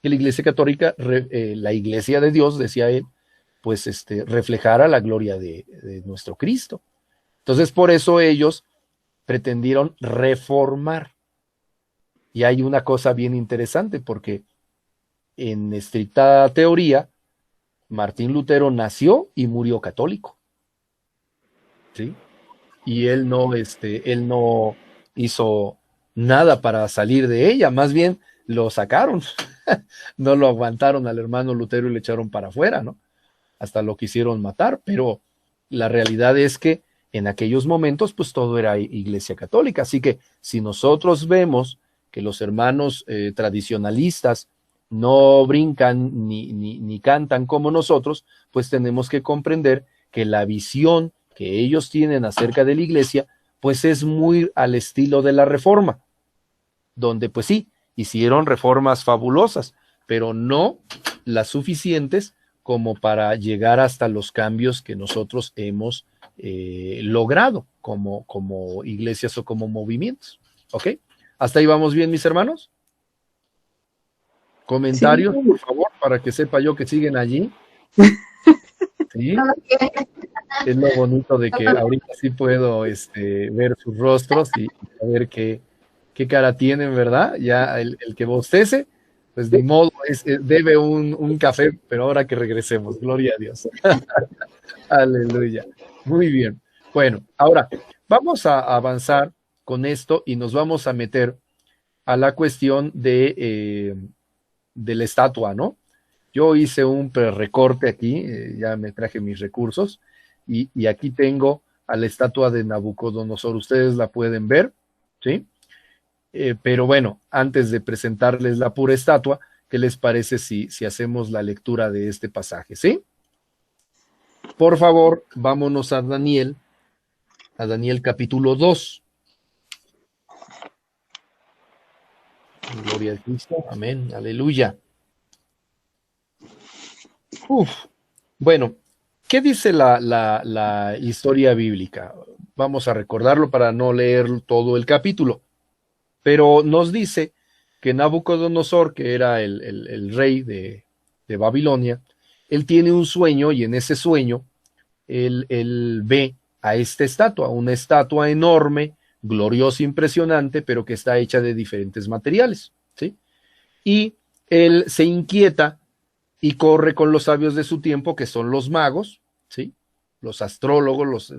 que la Iglesia Católica, la Iglesia de Dios, decía él, pues reflejara la gloria de nuestro Cristo. Entonces por eso ellos pretendieron reformar. Y hay una cosa bien interesante, porque en estricta teoría, Martín Lutero nació y murió católico, ¿sí? Y él no hizo nada para salir de ella, más bien lo sacaron, no lo aguantaron al hermano Lutero y le echaron para afuera, ¿no? Hasta lo quisieron matar, pero la realidad es que en aquellos momentos pues todo era Iglesia Católica, así que si nosotros vemos que los hermanos tradicionalistas no brincan ni cantan como nosotros, pues tenemos que comprender que la visión que ellos tienen acerca de la Iglesia, pues es muy al estilo de la Reforma, donde pues sí, hicieron reformas fabulosas, pero no las suficientes como para llegar hasta los cambios que nosotros hemos logrado como iglesias o como movimientos. ¿Ok? ¿Hasta ahí vamos bien, mis hermanos? Comentarios, Sí. por favor, para que sepa yo que siguen allí. ¿Sí? Es lo bonito de que ahorita sí puedo ver sus rostros y saber qué cara tienen, ¿verdad? Ya el que bostece, pues ni modo, debe un café, pero ahora que regresemos, gloria a Dios. Aleluya. Muy bien. Bueno, ahora vamos a avanzar con esto y nos vamos a meter a la cuestión de la estatua, ¿no? Yo hice un recorte aquí, ya me traje mis recursos, y aquí tengo a la estatua de Nabucodonosor. Ustedes la pueden ver, ¿sí? Pero bueno, antes de presentarles la pura estatua, ¿qué les parece si hacemos la lectura de este pasaje, sí? Por favor, vámonos a Daniel capítulo 2. Gloria a Cristo, amén, aleluya. Bueno, ¿qué dice la historia bíblica? Vamos a recordarlo para no leer todo el capítulo, pero nos dice que Nabucodonosor, que era el rey de Babilonia, él tiene un sueño y en ese sueño él ve a esta estatua, una estatua enorme, gloriosa, impresionante, pero que está hecha de diferentes materiales, ¿sí? Y él se inquieta y corre con los sabios de su tiempo, que son los magos, ¿sí? Los astrólogos,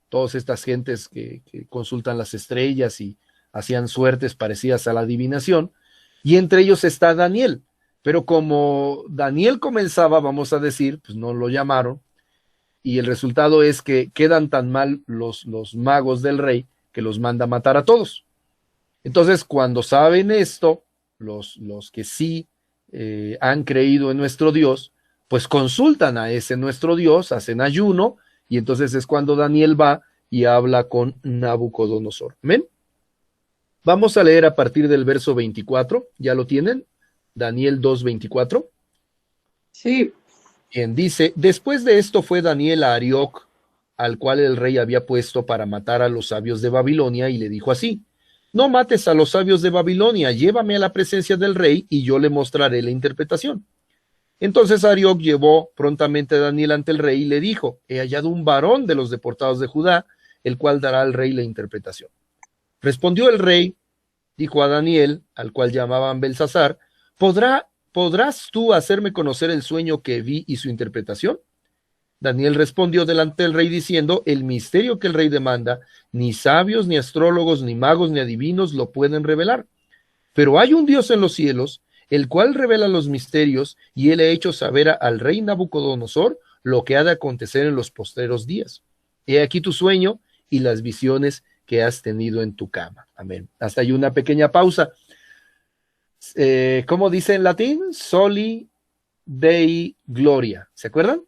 todas estas gentes que consultan las estrellas y hacían suertes parecidas a la adivinación, y entre ellos está Daniel, pero como Daniel comenzaba, vamos a decir, pues no lo llamaron, y el resultado es que quedan tan mal los magos del rey que los manda a matar a todos. Entonces, cuando saben esto, los que sí han creído en nuestro Dios, pues consultan a ese nuestro Dios, hacen ayuno, y entonces es cuando Daniel va y habla con Nabucodonosor. ¿Amén? Vamos a leer a partir del verso 24, ¿ya lo tienen? Daniel 2:24. Sí. Bien, dice, después de esto fue Daniel a Arioc, al cual el rey había puesto para matar a los sabios de Babilonia, y le dijo así: no mates a los sabios de Babilonia, llévame a la presencia del rey y yo le mostraré la interpretación. Entonces Arioc llevó prontamente a Daniel ante el rey y le dijo: he hallado un varón de los deportados de Judá, el cual dará al rey la interpretación. Respondió el rey, dijo a Daniel, al cual llamaban Belsasar: ¿podrás tú hacerme conocer el sueño que vi y su interpretación? Daniel respondió delante del rey diciendo: el misterio que el rey demanda, ni sabios, ni astrólogos, ni magos, ni adivinos lo pueden revelar. Pero hay un Dios en los cielos, el cual revela los misterios, y él ha hecho saber al rey Nabucodonosor lo que ha de acontecer en los postreros días. He aquí tu sueño y las visiones que has tenido en tu cama. Amén. Hasta ahí una pequeña pausa. ¿Cómo dice en latín? Soli Dei Gloria. ¿Se acuerdan?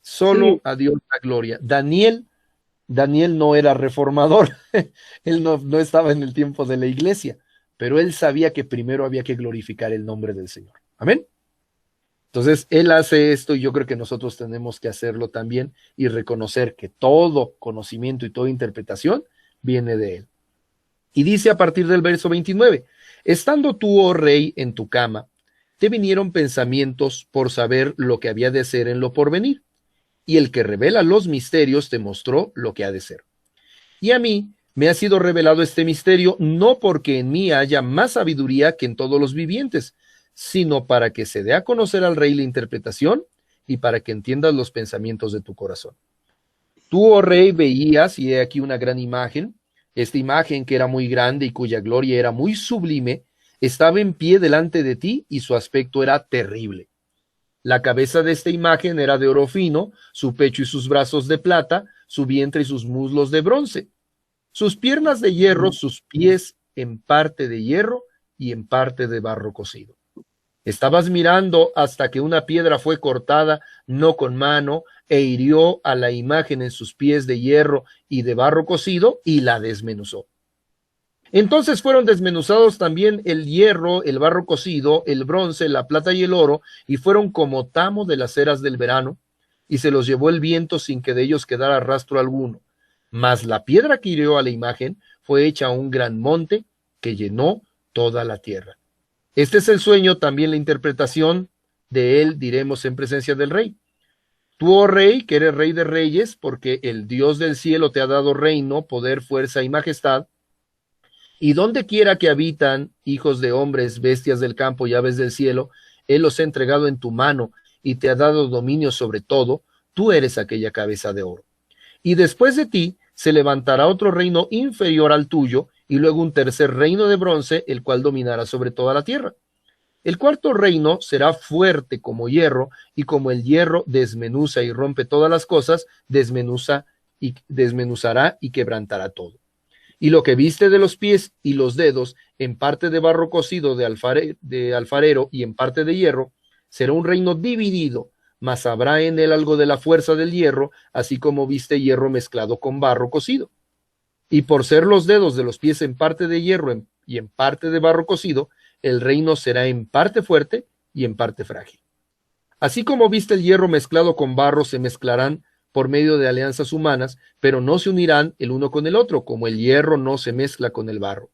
Solo Sí. a Dios la gloria. Daniel no era reformador, él no estaba en el tiempo de la iglesia, pero él sabía que primero había que glorificar el nombre del Señor. Amén. Entonces, él hace esto y yo creo que nosotros tenemos que hacerlo también y reconocer que todo conocimiento y toda interpretación viene de él. Y dice a partir del verso 29, estando tú, oh rey, en tu cama, te vinieron pensamientos por saber lo que había de ser en lo porvenir, y el que revela los misterios te mostró lo que ha de ser. Y a mí me ha sido revelado este misterio, no porque en mí haya más sabiduría que en todos los vivientes, sino para que se dé a conocer al rey la interpretación y para que entiendas los pensamientos de tu corazón. Tú, oh rey, veías, y he aquí una gran imagen, esta imagen que era muy grande y cuya gloria era muy sublime, estaba en pie delante de ti y su aspecto era terrible. La cabeza de esta imagen era de oro fino, su pecho y sus brazos de plata, su vientre y sus muslos de bronce, sus piernas de hierro, sus pies en parte de hierro y en parte de barro cocido. Estabas mirando hasta que una piedra fue cortada, no con mano, e hirió a la imagen en sus pies de hierro y de barro cocido y la desmenuzó. Entonces fueron desmenuzados también el hierro, el barro cocido, el bronce, la plata y el oro, y fueron como tamo de las eras del verano, y se los llevó el viento sin que de ellos quedara rastro alguno. Mas la piedra que hirió a la imagen fue hecha un gran monte que llenó toda la tierra. Este es el sueño, también la interpretación de él diremos en presencia del rey. Tú, oh rey, que eres rey de reyes, porque el Dios del cielo te ha dado reino, poder, fuerza y majestad, y donde quiera que habitan hijos de hombres, bestias del campo y aves del cielo, él los ha entregado en tu mano y te ha dado dominio sobre todo, tú eres aquella cabeza de oro. Y después de ti se levantará otro reino inferior al tuyo, y luego un tercer reino de bronce, el cual dominará sobre toda la tierra. El cuarto reino será fuerte como hierro, y como el hierro desmenuza y rompe todas las cosas, desmenuzará y quebrantará todo. Y lo que viste de los pies y los dedos, en parte de barro cocido de alfarero y en parte de hierro, será un reino dividido, mas habrá en él algo de la fuerza del hierro, así como viste hierro mezclado con barro cocido. Y por ser los dedos de los pies en parte de hierro y en parte de barro cocido, el reino será en parte fuerte y en parte frágil. Así como viste el hierro mezclado con barro, se mezclarán por medio de alianzas humanas, pero no se unirán el uno con el otro, como el hierro no se mezcla con el barro.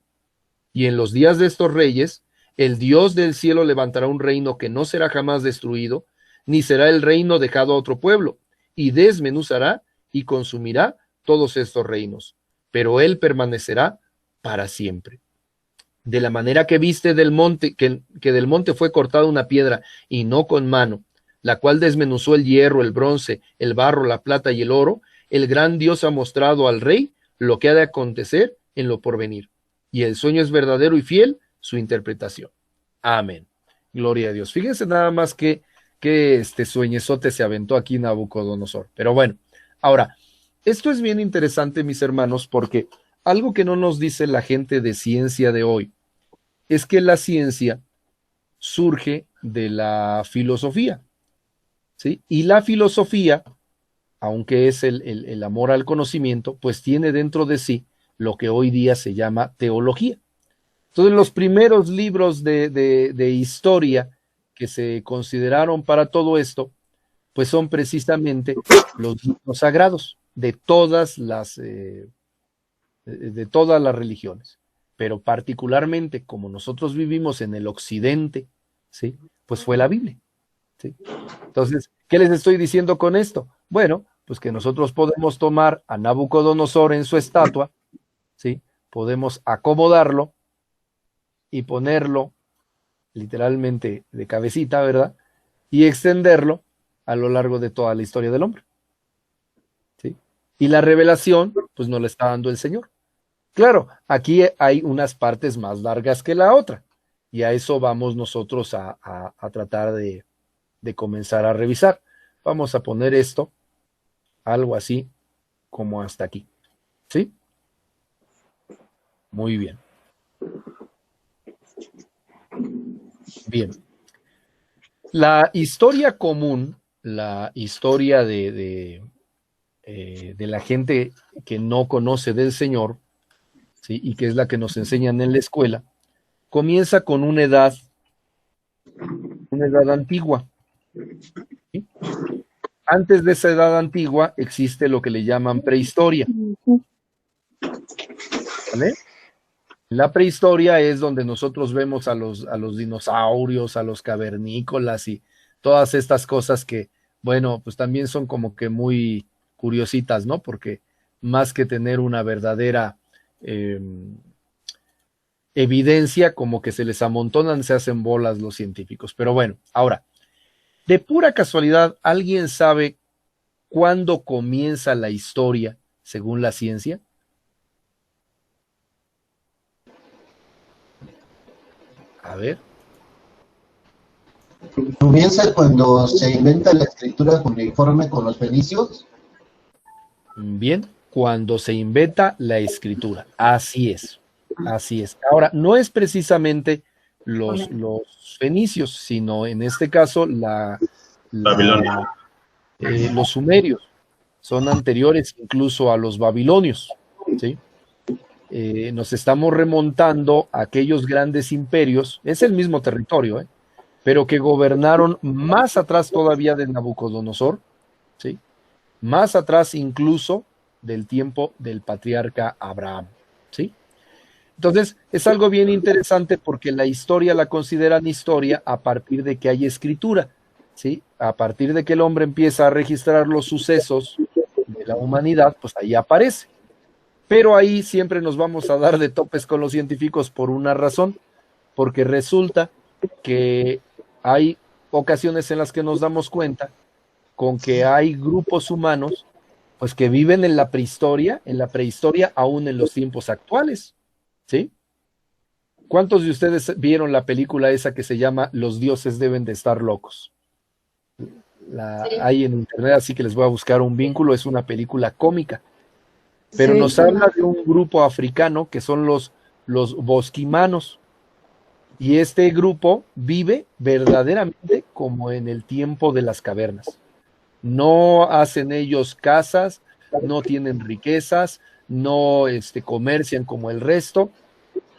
Y en los días de estos reyes, el Dios del cielo levantará un reino que no será jamás destruido, ni será el reino dejado a otro pueblo, y desmenuzará y consumirá todos estos reinos, pero él permanecerá para siempre. De la manera que viste del monte, que del monte fue cortada una piedra, y no con mano, la cual desmenuzó el hierro, el bronce, el barro, la plata y el oro, el gran Dios ha mostrado al rey lo que ha de acontecer en lo porvenir. Y el sueño es verdadero y fiel, su interpretación. Amén. Gloria a Dios. Fíjense nada más que este sueñezote se aventó aquí Nabucodonosor. Pero bueno, ahora, esto es bien interesante, mis hermanos, porque algo que no nos dice la gente de ciencia de hoy es que la ciencia surge de la filosofía, ¿sí? Y la filosofía, aunque es el amor al conocimiento, pues tiene dentro de sí lo que hoy día se llama teología. Entonces, los primeros libros de historia que se consideraron para todo esto, pues son precisamente los libros sagrados de todas las religiones, pero particularmente como nosotros vivimos en el occidente, ¿sí? Pues fue la Biblia, ¿sí? Entonces, ¿qué les estoy diciendo con esto? Bueno, pues que nosotros podemos tomar a Nabucodonosor en su estatua, ¿sí? Podemos acomodarlo y ponerlo literalmente de cabecita, ¿verdad? Y extenderlo a lo largo de toda la historia del hombre, ¿sí? Y la revelación, pues nos la está dando el Señor. Claro, aquí hay unas partes más largas que la otra, y a eso vamos nosotros a tratar de comenzar a revisar. Vamos a poner esto, algo así como hasta aquí, ¿sí? Muy bien. Bien. La historia común, la historia de la gente que no conoce del Señor, ¿sí? Y que es la que nos enseñan en la escuela, comienza con una edad antigua, ¿sí? Antes de esa edad antigua existe lo que le llaman prehistoria, ¿vale? En la prehistoria es donde nosotros vemos a los dinosaurios, a los cavernícolas y todas estas cosas que, bueno, pues también son como que muy curiositas, ¿no? Porque más que tener una verdadera evidencia, como que se les amontonan, se hacen bolas los científicos. Pero bueno, ahora, de pura casualidad, ¿alguien sabe cuándo comienza la historia según la ciencia? A ver. Comienza cuando se inventa la escritura cuneiforme con los fenicios. Bien, cuando se inventa la escritura. Así es. Así es. Ahora, no es precisamente los fenicios, sino en este caso Babilonia. Los sumerios. Son anteriores incluso a los babilonios, ¿sí? Nos estamos remontando a aquellos grandes imperios, es el mismo territorio, pero que gobernaron más atrás todavía de Nabucodonosor, ¿sí? Más atrás incluso del tiempo del patriarca Abraham, ¿sí? Entonces, es algo bien interesante porque la historia la consideran historia a partir de que hay escritura, ¿sí? A partir de que el hombre empieza a registrar los sucesos de la humanidad, pues ahí aparece. Pero ahí siempre nos vamos a dar de topes con los científicos por una razón, porque resulta que hay ocasiones en las que nos damos cuenta con que hay grupos humanos pues que viven en la prehistoria aún en los tiempos actuales, ¿sí? ¿Cuántos de ustedes vieron la película esa que se llama Los dioses deben de estar locos? Hay en internet, así que les voy a buscar un vínculo, es una película cómica, pero nos habla de un grupo africano que son los bosquimanos, y este grupo vive verdaderamente como en el tiempo de las cavernas. No hacen ellos casas, no tienen riquezas, no comercian como el resto,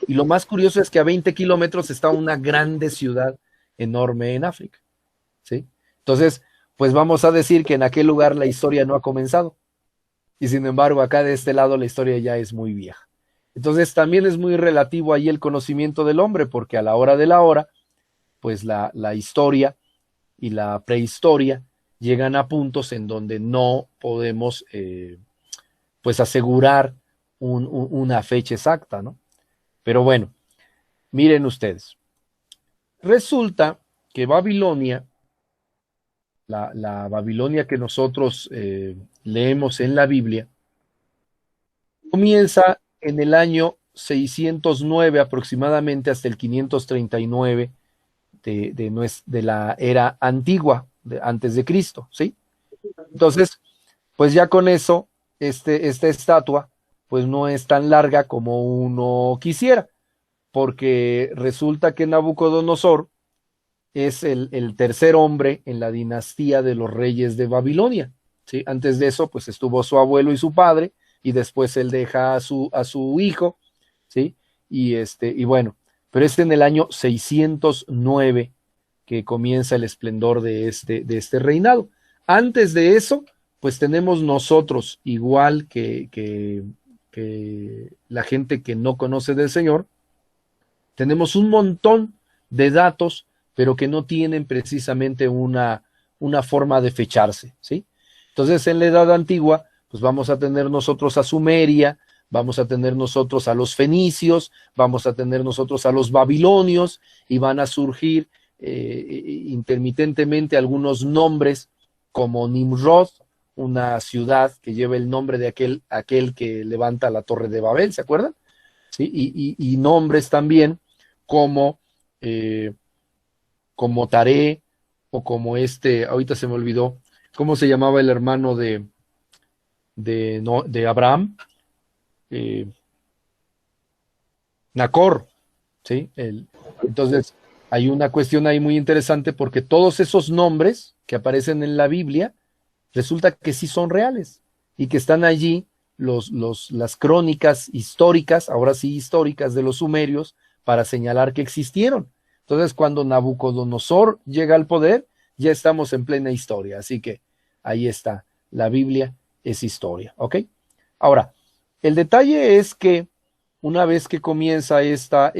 y lo más curioso es que a 20 kilómetros está una grande ciudad enorme en África, ¿sí? Entonces, pues vamos a decir que en aquel lugar la historia no ha comenzado, y sin embargo acá de este lado la historia ya es muy vieja. Entonces también es muy relativo ahí el conocimiento del hombre, porque a la hora de la hora, pues la historia y la prehistoria llegan a puntos en donde no podemos pues asegurar una fecha exacta, ¿no? Pero bueno, miren ustedes, resulta que Babilonia, la Babilonia que nosotros leemos en la Biblia, comienza en el año 609 aproximadamente hasta el 539 de la era antigua, antes de Cristo, ¿sí? Entonces, pues ya con eso, esta estatua, pues no es tan larga como uno quisiera, porque resulta que Nabucodonosor es el tercer hombre en la dinastía de los reyes de Babilonia, ¿sí? Antes de eso, pues estuvo su abuelo y su padre, y después él deja a su hijo, ¿sí? Y bueno, pero en el año 609 que comienza el esplendor de este reinado. Antes de eso, pues tenemos nosotros, igual que la gente que no conoce del Señor, tenemos un montón de datos, pero que no tienen precisamente una forma de fecharse, ¿sí? Entonces, en la Edad Antigua, pues vamos a tener nosotros a Sumeria, vamos a tener nosotros a los fenicios, vamos a tener nosotros a los babilonios, y van a surgir intermitentemente algunos nombres como Nimrod, una ciudad que lleva el nombre de aquel que levanta la Torre de Babel, ¿se acuerdan? ¿Sí? Y nombres también como Taré, o como ahorita se me olvidó, ¿cómo se llamaba el hermano de Abraham? Nacor, ¿sí? Entonces, hay una cuestión ahí muy interesante, porque todos esos nombres que aparecen en la Biblia, resulta que sí son reales, y que están allí las crónicas históricas, ahora sí históricas, de los sumerios, para señalar que existieron. Entonces, cuando Nabucodonosor llega al poder, ya estamos en plena historia, así que ahí está, la Biblia es historia, ¿ok? Ahora, el detalle es que una vez que comienza esta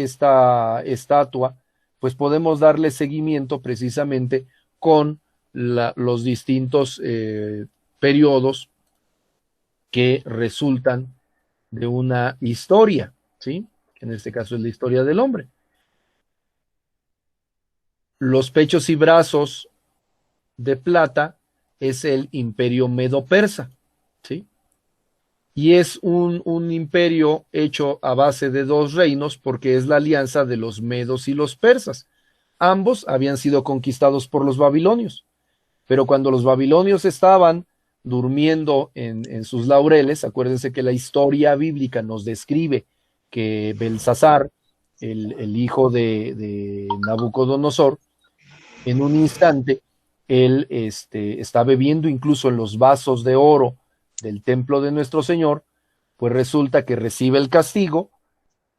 estatua, pues podemos darle seguimiento precisamente con los distintos periodos que resultan de una historia, ¿sí? En este caso es la historia del hombre. Los pechos y brazos de plata es el imperio medo-persa, ¿sí? Y es un imperio hecho a base de dos reinos porque es la alianza de los medos y los persas. Ambos habían sido conquistados por los babilonios, pero cuando los babilonios estaban durmiendo en sus laureles, acuérdense que la historia bíblica nos describe que Belsasar, el hijo de Nabucodonosor, en un instante, él está bebiendo incluso en los vasos de oro del templo de nuestro Señor, pues resulta que recibe el castigo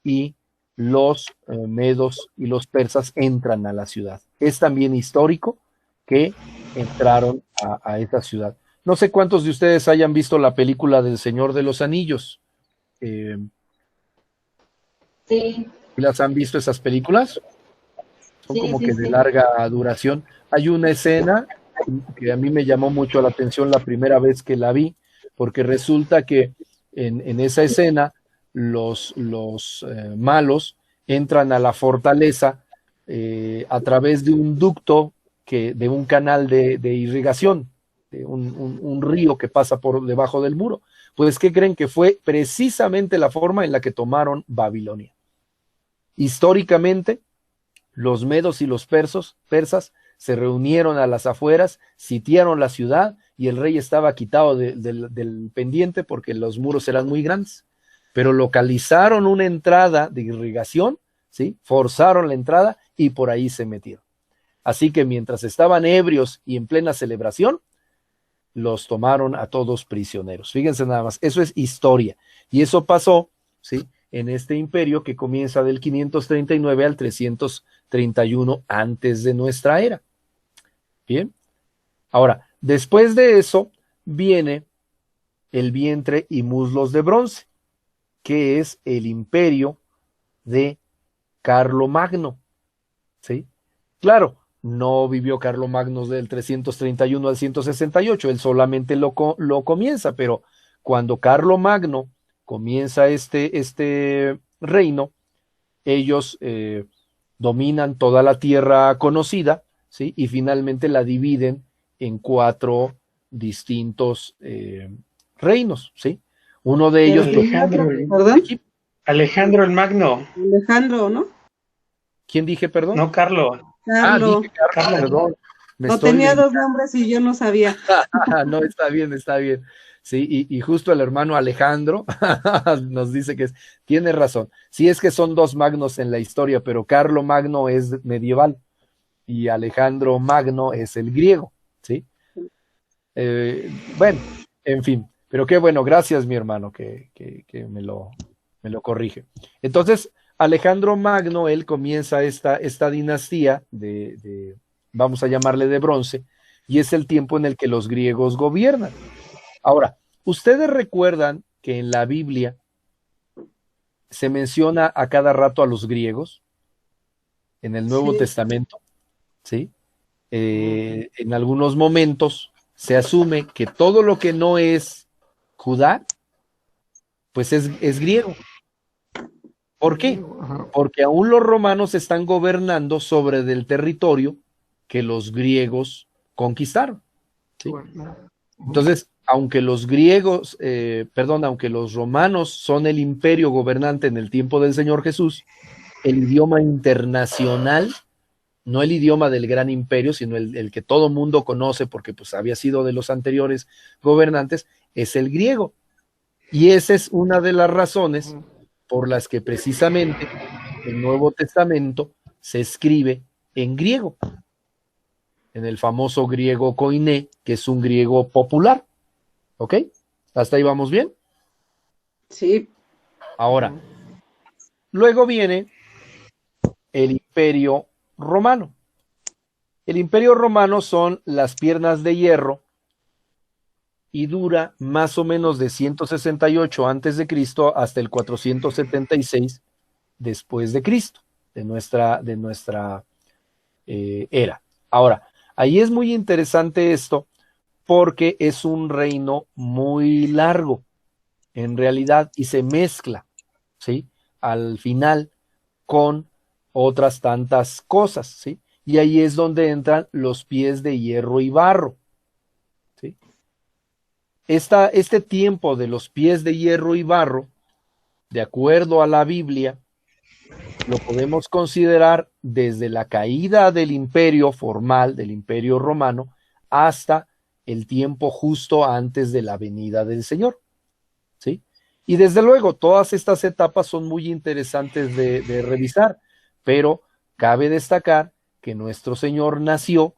y los medos y los persas entran a la ciudad. Es también histórico que entraron a esa ciudad. No sé cuántos de ustedes hayan visto la película del Señor de los Anillos. Sí, ¿Las han visto esas películas? Son sí, como sí, que de sí. larga duración. Hay una escena que a mí me llamó mucho la atención la primera vez que la vi, porque resulta que en esa escena los malos entran a la fortaleza a través de un ducto, de un canal de irrigación, de un río que pasa por debajo del muro. Pues, ¿qué creen? Que fue precisamente la forma en la que tomaron Babilonia. Históricamente, los medos y los persas se reunieron a las afueras, sitiaron la ciudad y el rey estaba quitado del pendiente porque los muros eran muy grandes, pero localizaron una entrada de irrigación, ¿sí? Forzaron la entrada y por ahí se metieron. Así que mientras estaban ebrios y en plena celebración, los tomaron a todos prisioneros. Fíjense nada más, eso es historia. Y eso pasó, ¿sí? En este imperio que comienza del 539 al 331 antes de nuestra era. Bien. Ahora, después de eso viene el vientre y muslos de bronce, que es el imperio de Carlomagno, ¿sí? Claro, no vivió Carlomagno del 331 al 168, él solamente lo comienza, pero cuando Carlomagno comienza este reino, ellos dominan toda la tierra conocida, ¿sí? Y finalmente la dividen en 4 distintos reinos, ¿sí? Uno de ellos... Alejandro, ¿Perdón? Alejandro el Magno. Alejandro, ¿no? ¿Quién dije, perdón? No, Carlos. Carlos. Dije Carlos, perdón. No tenía 2 nombres y yo no sabía. No, está bien, está bien. Sí, y justo el hermano Alejandro nos dice que tiene razón. Sí, es que son 2 magnos en la historia, pero Carlo Magno es medieval y Alejandro Magno es el griego, ¿sí? Bueno, en fin, pero qué bueno, gracias mi hermano que me lo corrige. Entonces, Alejandro Magno, él comienza esta dinastía vamos a llamarle de bronce, y es el tiempo en el que los griegos gobiernan. Ahora, ¿ustedes recuerdan que en la Biblia se menciona a cada rato a los griegos? En el Nuevo Testamento, ¿sí? En algunos momentos se asume que todo lo que no es Judá, pues es griego. ¿Por qué? Porque aún los romanos están gobernando sobre del territorio que los griegos conquistaron, ¿sí? Entonces, aunque los aunque los romanos son el imperio gobernante en el tiempo del Señor Jesús, el idioma internacional, no el idioma del gran imperio, sino el que todo mundo conoce porque pues había sido de los anteriores gobernantes, es el griego. Y esa es una de las razones por las que precisamente el Nuevo Testamento se escribe en griego, en el famoso griego koiné, que es un griego popular. ¿Ok? ¿Hasta ahí vamos bien? Sí. Ahora, luego viene el Imperio Romano. El Imperio Romano son las piernas de hierro y dura más o menos de 168 antes de Cristo hasta el 476 después de Cristo, de nuestra era. Ahora, ahí es muy interesante esto porque es un reino muy largo, en realidad, y se mezcla, ¿sí? Al final con otras tantas cosas, ¿sí? Y ahí es donde entran los pies de hierro y barro, ¿sí? Este tiempo de los pies de hierro y barro, de acuerdo a la Biblia, lo podemos considerar desde la caída del imperio formal, del imperio romano, hasta el tiempo justo antes de la venida del Señor, ¿sí? Y desde luego, todas estas etapas son muy interesantes de revisar, pero cabe destacar que nuestro Señor nació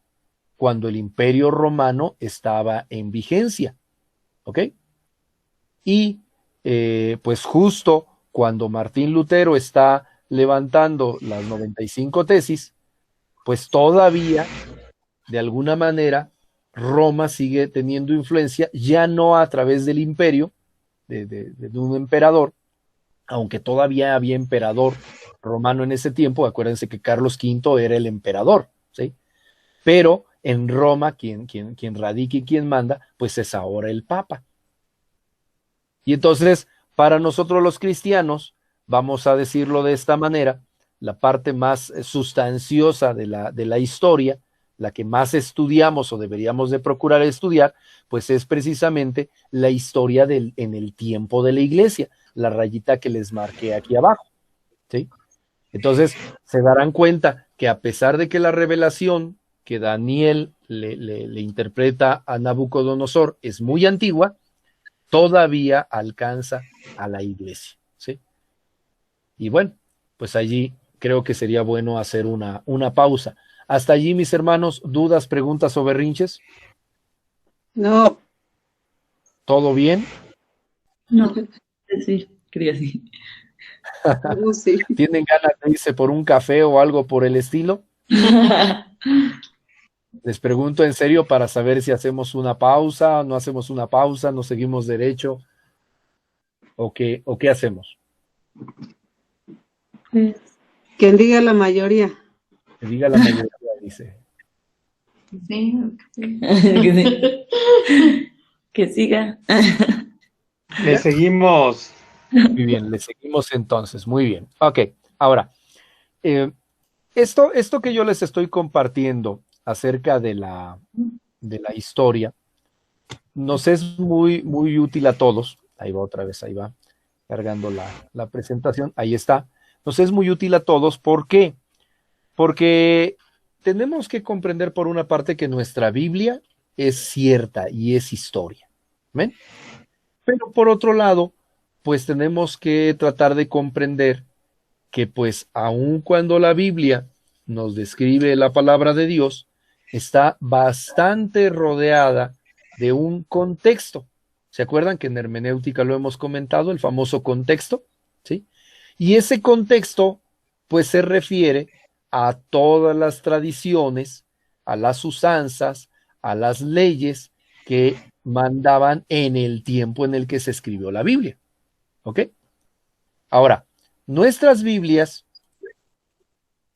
cuando el imperio romano estaba en vigencia, ¿ok? Y pues justo cuando Martín Lutero está levantando las 95 tesis, pues todavía, de alguna manera, Roma sigue teniendo influencia, ya no a través del imperio, de un emperador, aunque todavía había emperador romano en ese tiempo. Acuérdense que Carlos V era el emperador, ¿sí? Pero en Roma, quien radica y quien manda, pues es ahora el Papa. Y entonces, para nosotros los cristianos, vamos a decirlo de esta manera, la parte más sustanciosa de la historia, la que más estudiamos o deberíamos de procurar estudiar, pues es precisamente la historia en el tiempo de la iglesia, la rayita que les marqué aquí abajo, ¿sí? Entonces, se darán cuenta que a pesar de que la revelación que Daniel le interpreta a Nabucodonosor es muy antigua, todavía alcanza a la iglesia, ¿sí? Y bueno, pues allí creo que sería bueno hacer una pausa. Hasta allí, mis hermanos, ¿dudas, preguntas o berrinches? No. ¿Todo bien? No, sí, quería decir. Sí. ¿Tienen ganas de irse por un café o algo por el estilo? Les pregunto en serio para saber si hacemos una pausa, no hacemos una pausa, nos seguimos derecho, o qué hacemos. Pues, Quien diga la mayoría. Que diga la mayoría, dice. Sí. que siga. Le seguimos. Muy bien, le seguimos entonces, muy bien. Ok, ahora, esto que yo les estoy compartiendo acerca de la historia, nos es muy, muy útil a todos. Ahí va otra vez, ahí va, cargando la presentación, ahí está. Nos es muy útil a todos, ¿por qué? Porque tenemos que comprender por una parte que nuestra Biblia es cierta y es historia. ¿Ven? Pero por otro lado, pues tenemos que tratar de comprender que pues aun cuando la Biblia nos describe la palabra de Dios, está bastante rodeada de un contexto. ¿Se acuerdan que en hermenéutica lo hemos comentado, el famoso contexto? ¿Sí? Y ese contexto pues se refiere a todas las tradiciones, a las usanzas, a las leyes que mandaban en el tiempo en el que se escribió la Biblia. ¿Ok? Ahora, nuestras Biblias,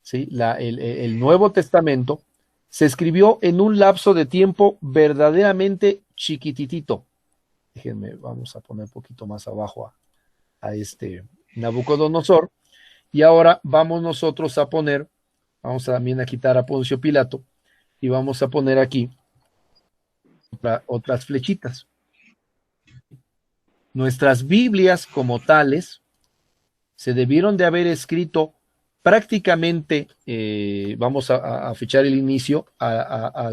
¿sí? El Nuevo Testamento, se escribió en un lapso de tiempo verdaderamente chiquititito. Déjenme, vamos a poner un poquito más abajo a este Nabucodonosor. Y ahora vamos nosotros a poner, vamos también a quitar a Poncio Pilato y vamos a poner aquí otras flechitas. Nuestras Biblias como tales se debieron de haber escrito prácticamente, vamos a fechar el inicio a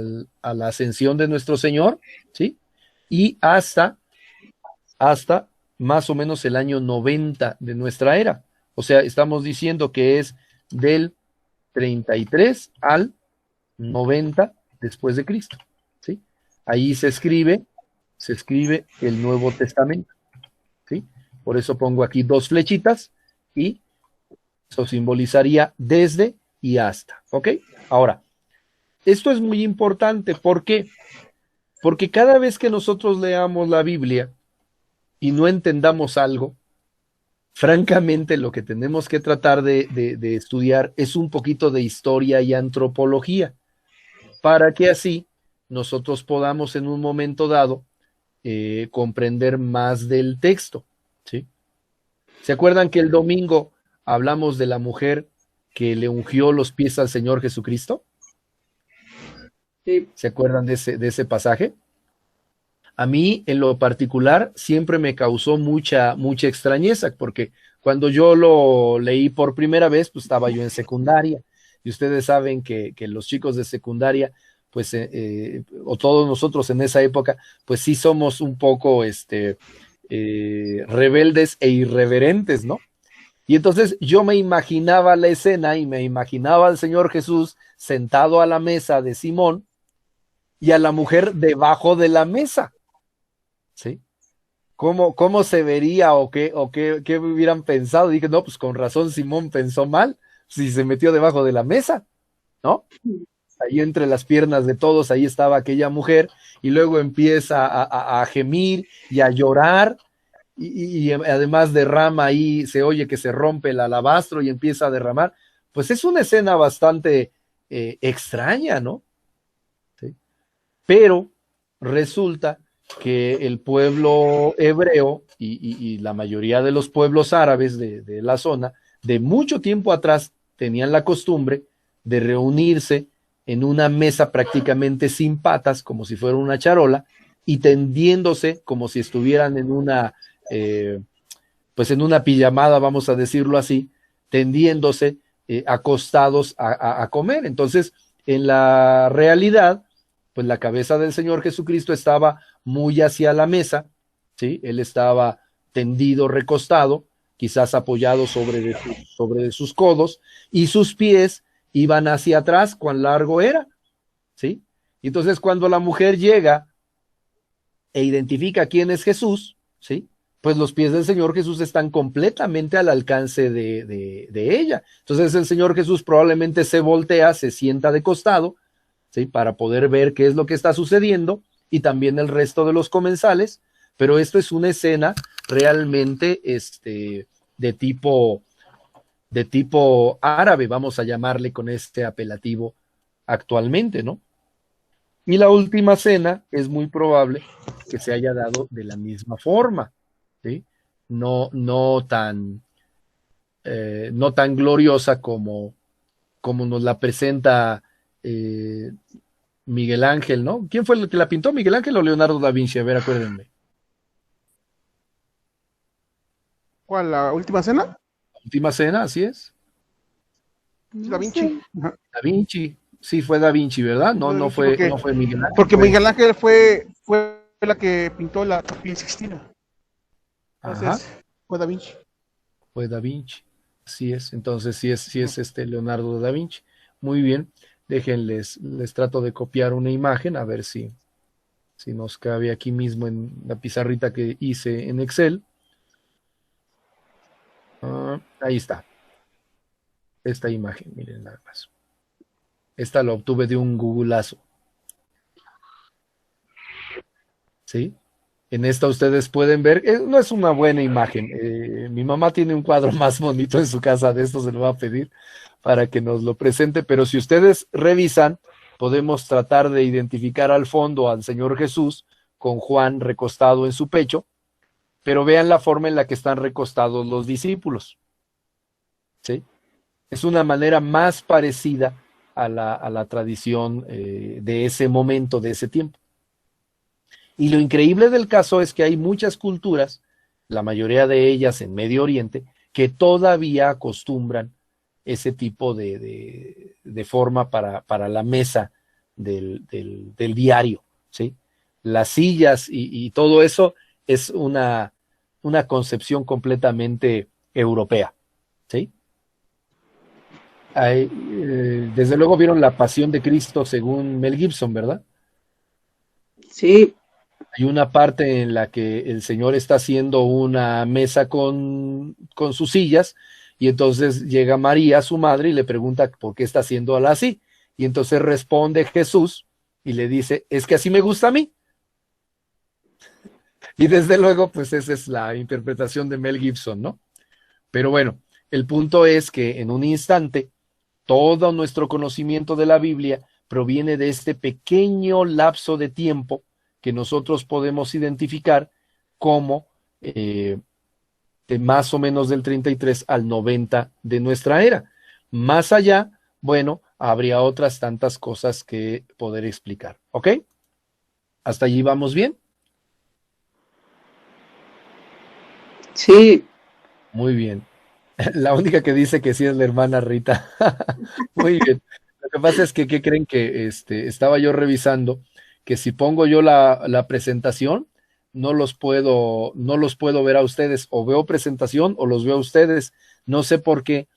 la ascensión de nuestro Señor, ¿sí? Y hasta más o menos el año 90 de nuestra era. O sea, estamos diciendo que es del 33 al 90 después de Cristo, ¿sí? Ahí se escribe el Nuevo Testamento, ¿sí? Por eso pongo aquí dos flechitas y eso simbolizaría desde y hasta, ¿ok? Ahora, esto es muy importante, ¿por qué? Porque cada vez que nosotros leamos la Biblia y no entendamos algo, francamente lo que tenemos que tratar de estudiar es un poquito de historia y antropología, para que así nosotros podamos en un momento dado comprender más del texto, ¿sí? ¿Se acuerdan que el domingo hablamos de la mujer que le ungió los pies al Señor Jesucristo? Sí. ¿Se acuerdan de ese pasaje? A mí, en lo particular, siempre me causó mucha extrañeza, porque cuando yo lo leí por primera vez, pues estaba yo en secundaria, y ustedes saben que los chicos de secundaria, pues, o todos nosotros en esa época, pues sí somos un poco rebeldes e irreverentes, ¿no? Y entonces yo me imaginaba la escena y me imaginaba al Señor Jesús sentado a la mesa de Simón y a la mujer debajo de la mesa, ¿sí? ¿Cómo se vería o qué hubieran pensado? Dije, no, pues con razón Simón pensó mal, si se metió debajo de la mesa, ¿no? Ahí entre las piernas de todos, ahí estaba aquella mujer, y luego empieza a gemir y a llorar, y además derrama ahí, se oye que se rompe el alabastro y empieza a derramar. Pues es una escena bastante extraña, ¿no? ¿Sí? Pero resulta que el pueblo hebreo y la mayoría de los pueblos árabes de la zona, de mucho tiempo atrás, tenían la costumbre de reunirse en una mesa prácticamente sin patas, como si fuera una charola, y tendiéndose como si estuvieran en una, pues en una pijamada, vamos a decirlo así, tendiéndose acostados a comer. Entonces, en la realidad, pues la cabeza del Señor Jesucristo estaba muy hacia la mesa, ¿sí? Él estaba tendido, recostado, quizás apoyado sobre sus codos, y sus pies iban hacia atrás, cuán largo era, ¿sí? Y entonces cuando la mujer llega e identifica quién es Jesús, ¿sí? Pues los pies del Señor Jesús están completamente al alcance de ella. Entonces el Señor Jesús probablemente se voltea, se sienta de costado, ¿sí? Para poder ver qué es lo que está sucediendo, y también el resto de los comensales, pero esto es una escena realmente de tipo árabe, vamos a llamarle con este apelativo actualmente, ¿no? Y la última cena es muy probable que se haya dado de la misma forma, ¿sí? No tan gloriosa como nos la presenta Miguel Ángel, ¿no? ¿Quién fue el que la pintó? ¿Miguel Ángel o Leonardo da Vinci? A ver, acuérdenme. ¿Cuál? ¿La última cena? Última cena, así es. Da Vinci. Ajá. Da Vinci, sí fue Da Vinci, ¿verdad? No fue Miguel Ángel. Porque Miguel Ángel fue la que pintó la Capilla Sixtina. Entonces, fue Da Vinci. Fue Da Vinci, así es. Entonces sí es Leonardo da Vinci. Muy bien. Déjenles, les trato de copiar una imagen, a ver si nos cabe aquí mismo en la pizarrita que hice en Excel. Ahí está. Esta imagen, miren nada más. Esta la obtuve de un googleazo. ¿Sí? En esta ustedes pueden ver, no es una buena imagen. Mi mamá tiene un cuadro más bonito en su casa, de esto se lo va a pedir para que nos lo presente, pero si ustedes revisan, podemos tratar de identificar al fondo al Señor Jesús con Juan recostado en su pecho, pero vean la forma en la que están recostados los discípulos, ¿sí? Es una manera más parecida a la tradición de ese momento, de ese tiempo. Y lo increíble del caso es que hay muchas culturas, la mayoría de ellas en Medio Oriente, que todavía acostumbran ese tipo de forma para la mesa del diario, ¿sí? Las sillas y todo eso es una concepción completamente europea, ¿sí? Desde luego vieron La Pasión de Cristo según Mel Gibson, ¿verdad? Sí. Hay una parte en la que el Señor está haciendo una mesa con sus sillas, y entonces llega María, su madre, y le pregunta por qué está haciéndola así. Y entonces responde Jesús y le dice, es que así me gusta a mí, Y desde luego, pues esa es la interpretación de Mel Gibson, ¿no? Pero bueno, el punto es que en un instante, todo nuestro conocimiento de la Biblia proviene de este pequeño lapso de tiempo que nosotros podemos identificar como de más o menos del 33 al 90 de nuestra era. Más allá, bueno, habría otras tantas cosas que poder explicar, ¿ok? ¿Hasta allí vamos bien? Sí. Muy bien. La única que dice que sí es la hermana Rita. Muy bien. Lo que pasa es que, ¿qué creen? Que estaba yo revisando que si pongo yo la presentación, no los puedo ver a ustedes, o veo presentación o los veo a ustedes. No sé por qué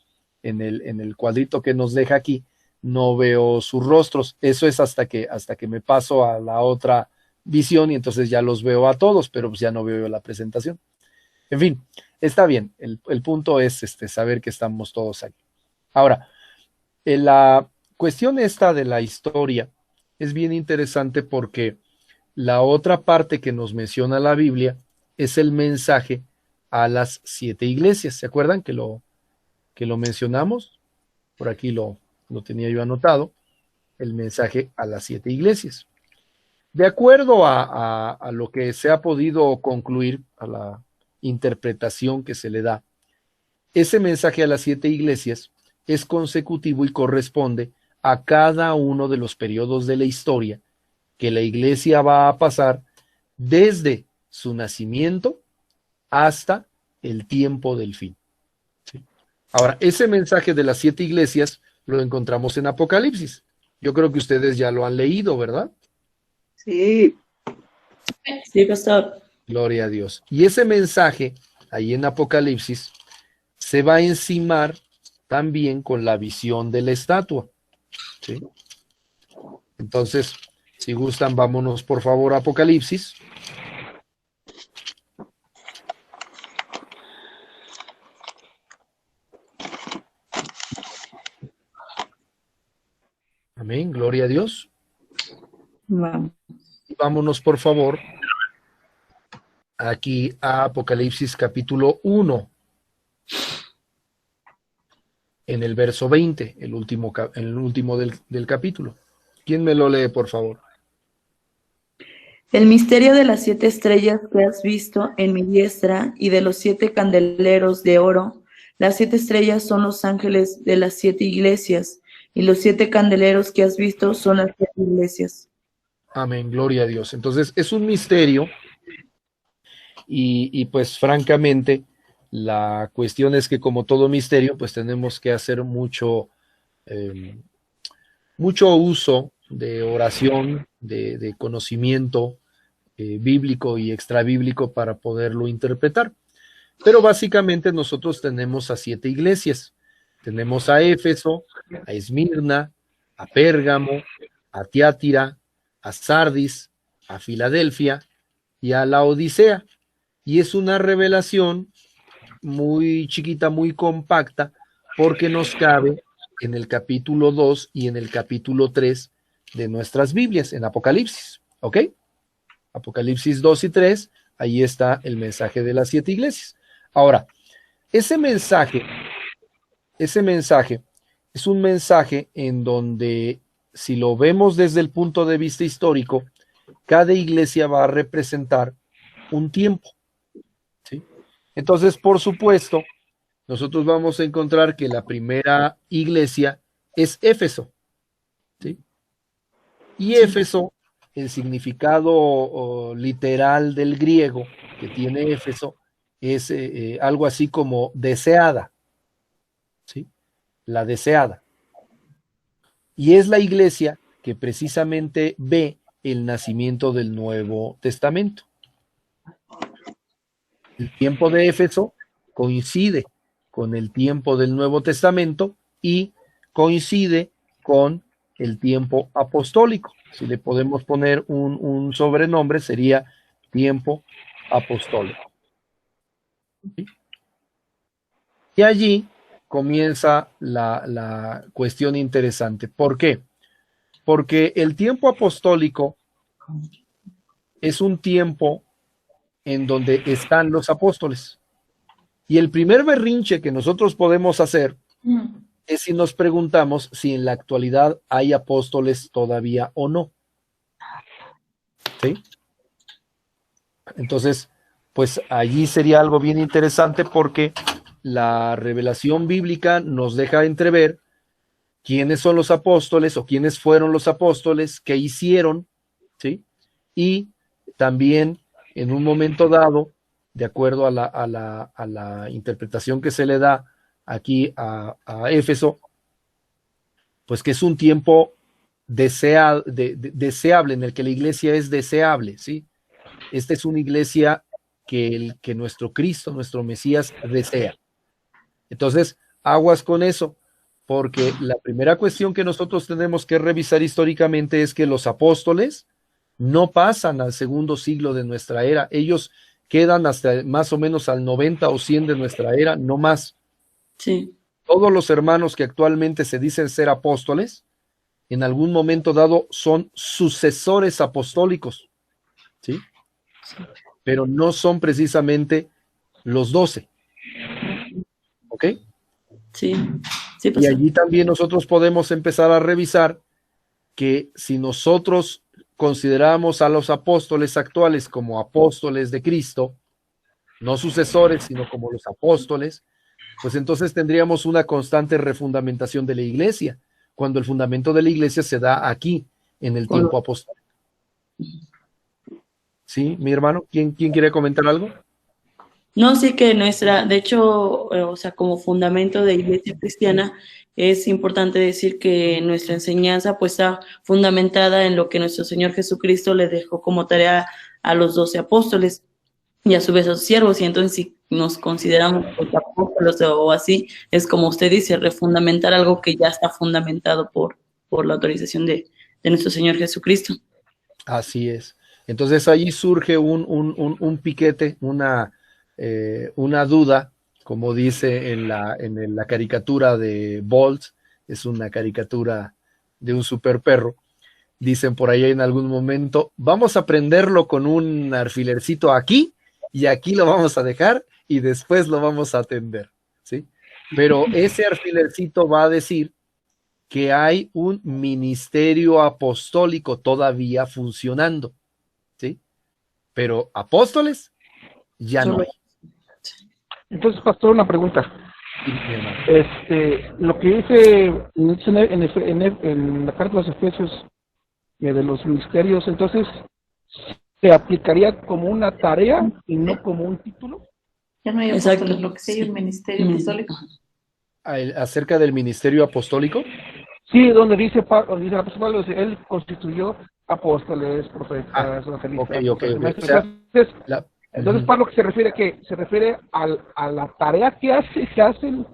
en el cuadrito que nos deja aquí no veo sus rostros. Eso es hasta que me paso a la otra visión y entonces ya los veo a todos, pero pues ya no veo la presentación. En fin, está bien. El punto es saber que estamos todos aquí. Ahora, la cuestión esta de la historia es bien interesante porque la otra parte que nos menciona la Biblia es el mensaje a las 7 iglesias. ¿Se acuerdan que lo mencionamos? Por aquí lo tenía yo anotado. El mensaje a las 7 iglesias. De acuerdo a lo que se ha podido concluir, a la interpretación que se le da, ese mensaje a las 7 iglesias es consecutivo y corresponde a cada uno de los periodos de la historia que la iglesia va a pasar desde su nacimiento hasta el tiempo del fin. ¿Sí? Ahora, ese mensaje de las 7 iglesias lo encontramos en Apocalipsis. Yo creo que ustedes ya lo han leído, ¿verdad? Sí. Sí, pastor. Gloria a Dios. Y ese mensaje, ahí en Apocalipsis, se va a encimar también con la visión de la estatua. ¿Sí? Entonces, si gustan, vámonos por favor a Apocalipsis. Amén, gloria a Dios. Vamos. Vámonos por favor aquí a Apocalipsis capítulo 1, en el verso 20, el último del capítulo. ¿Quién me lo lee, por favor? El misterio de las 7 estrellas que has visto en mi diestra y de los 7 candeleros de oro. Las 7 estrellas son los ángeles de las 7 iglesias, y los 7 candeleros que has visto son las 7 iglesias. Amén, gloria a Dios. Entonces, es un misterio y pues francamente, la cuestión es que como todo misterio, pues tenemos que hacer mucho uso de oración, de conocimiento bíblico y extrabíblico para poderlo interpretar. Pero básicamente nosotros tenemos a 7 iglesias. Tenemos a Éfeso, a Esmirna, a Pérgamo, a Tiátira, a Sardis, a Filadelfia y a la Odisea. Y es una revelación muy chiquita, muy compacta, porque nos cabe en el capítulo 2 y en el capítulo 3 de nuestras Biblias, en Apocalipsis, ¿ok? Apocalipsis 2 y 3, ahí está el mensaje de las 7 iglesias. Ahora, ese mensaje es un mensaje en donde, si lo vemos desde el punto de vista histórico, cada iglesia va a representar un tiempo, ¿sí? Entonces, por supuesto, nosotros vamos a encontrar que la primera iglesia es Éfeso, ¿sí? Y Éfeso, el significado literal del griego que tiene Éfeso es algo así como deseada, ¿sí? La deseada. Y es la iglesia que precisamente ve el nacimiento del Nuevo Testamento. El tiempo de Éfeso coincide con el tiempo del Nuevo Testamento y coincide con el tiempo apostólico. Si le podemos poner un sobrenombre, sería tiempo apostólico. ¿Sí? Y allí comienza la cuestión interesante. ¿Por qué? Porque el tiempo apostólico es un tiempo en donde están los apóstoles. Y el primer berrinche que nosotros podemos hacer es si nos preguntamos si en la actualidad hay apóstoles todavía o no. ¿Sí? Entonces, pues allí sería algo bien interesante porque la revelación bíblica nos deja entrever quiénes son los apóstoles o quiénes fueron los apóstoles, qué hicieron, ¿sí? Y también en un momento dado, de acuerdo a la interpretación que se le da aquí a Éfeso, pues que es un tiempo deseable, en el que la iglesia es deseable, ¿sí? Esta es una iglesia que nuestro Cristo, nuestro Mesías, desea. Entonces, aguas con eso, porque la primera cuestión que nosotros tenemos que revisar históricamente es que los apóstoles no pasan al segundo siglo de nuestra era. Ellos quedan hasta más o menos al 90 o 100 de nuestra era, no más. Sí. Todos los hermanos que actualmente se dicen ser apóstoles, en algún momento dado son sucesores apostólicos, ¿sí? Pero no son precisamente los 12. ¿Ok? Sí. Sí, y allí también nosotros podemos empezar a revisar que si nosotros consideramos a los apóstoles actuales como apóstoles de Cristo, no sucesores, sino como los apóstoles, pues entonces tendríamos una constante refundamentación de la iglesia, cuando el fundamento de la iglesia se da aquí, en el tiempo apostólico. ¿Sí, mi hermano? ¿Quién quiere comentar algo? No, sí que de hecho, o sea, como fundamento de iglesia cristiana, es importante decir que nuestra enseñanza pues está fundamentada en lo que nuestro Señor Jesucristo le dejó como tarea a los 12 apóstoles y a su vez a sus siervos, y entonces si nos consideramos apóstoles o así, es como usted dice, refundamentar algo que ya está fundamentado por la autorización de nuestro Señor Jesucristo. Así es. Entonces ahí surge un piquete, una duda, como dice en la caricatura de Bolt, es una caricatura de un super perro. Dicen por ahí en algún momento, vamos a prenderlo con un alfilercito aquí, y aquí lo vamos a dejar, y después lo vamos a atender, ¿sí? Pero ese alfilercito va a decir que hay un ministerio apostólico todavía funcionando, ¿sí? Pero apóstoles ya no hay. Entonces, pastor, una pregunta. Lo que dice en la carta de los Efesios de los ministerios, entonces, ¿se aplicaría como una tarea y no como un título? Ya no hay apóstoles, lo que sí hay un ministerio apostólico. ¿Acerca del ministerio apostólico? Sí, donde dice el apóstol Pablo, él constituyó apóstoles, profetas, evangelistas. Entonces, Pablo se refiere a la tarea que hacen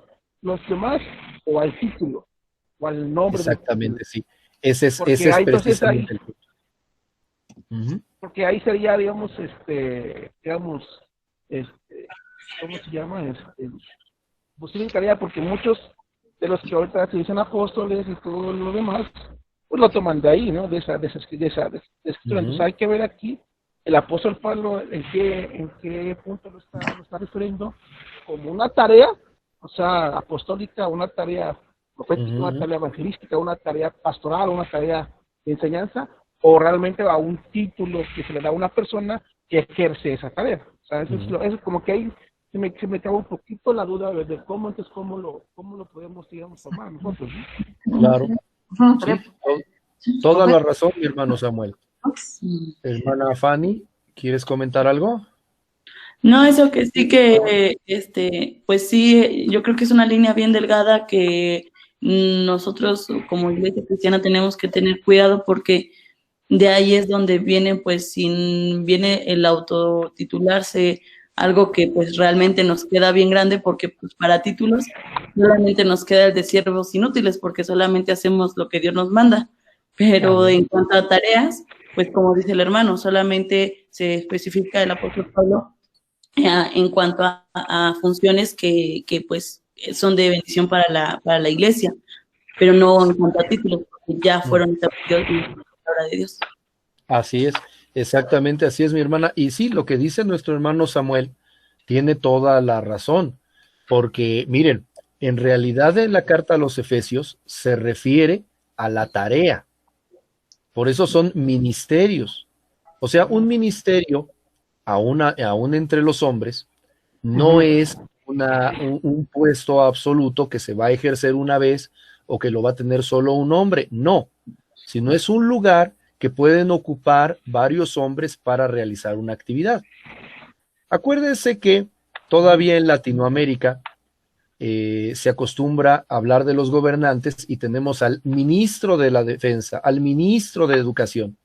los demás, o al título, o al nombre. Exactamente, sí. Ese es precisamente el punto. Porque ahí sería, digamos, ¿cómo se llama? Pues sí, tarea, porque muchos de los que ahorita se dicen apóstoles y todo lo demás, pues lo toman de ahí, ¿no? De esa escritura. Entonces hay que ver aquí el apóstol Pablo en qué punto lo está refiriendo como una tarea, o sea, apostólica, una tarea profética, una tarea evangelística, una tarea pastoral, una tarea de enseñanza, o realmente a un título que se le da a una persona que ejerce esa tarea. O sea, eso es como que ahí se me acaba un poquito la duda de cómo lo podemos, digamos, tomar nosotros, ¿no? Claro. Sí, toda la razón, mi hermano Samuel. Hermana Fanny, ¿quieres comentar algo? No, eso que sí que, pues sí, yo creo que es una línea bien delgada que nosotros como iglesia cristiana tenemos que tener cuidado, porque de ahí es donde viene el autotitularse, algo que pues realmente nos queda bien grande, porque pues para títulos solamente nos queda el de siervos inútiles, porque solamente hacemos lo que Dios nos manda, pero en cuanto a tareas, pues como dice el hermano, solamente se especifica el apóstol Pablo en cuanto a funciones que pues son de bendición para la iglesia, pero no en cuanto a títulos, porque ya fueron establecidos en la palabra de Dios. Así es. Exactamente, así es, mi hermana. Y sí, lo que dice nuestro hermano Samuel tiene toda la razón, porque miren, en realidad en la carta a los Efesios se refiere a la tarea. Por eso son ministerios. O sea, un ministerio, aún entre los hombres, no es un puesto absoluto que se va a ejercer una vez o que lo va a tener solo un hombre. No, sino es un lugar que pueden ocupar varios hombres para realizar una actividad. Acuérdense que todavía en Latinoamérica se acostumbra a hablar de los gobernantes y tenemos al ministro de la Defensa, al ministro de Educación.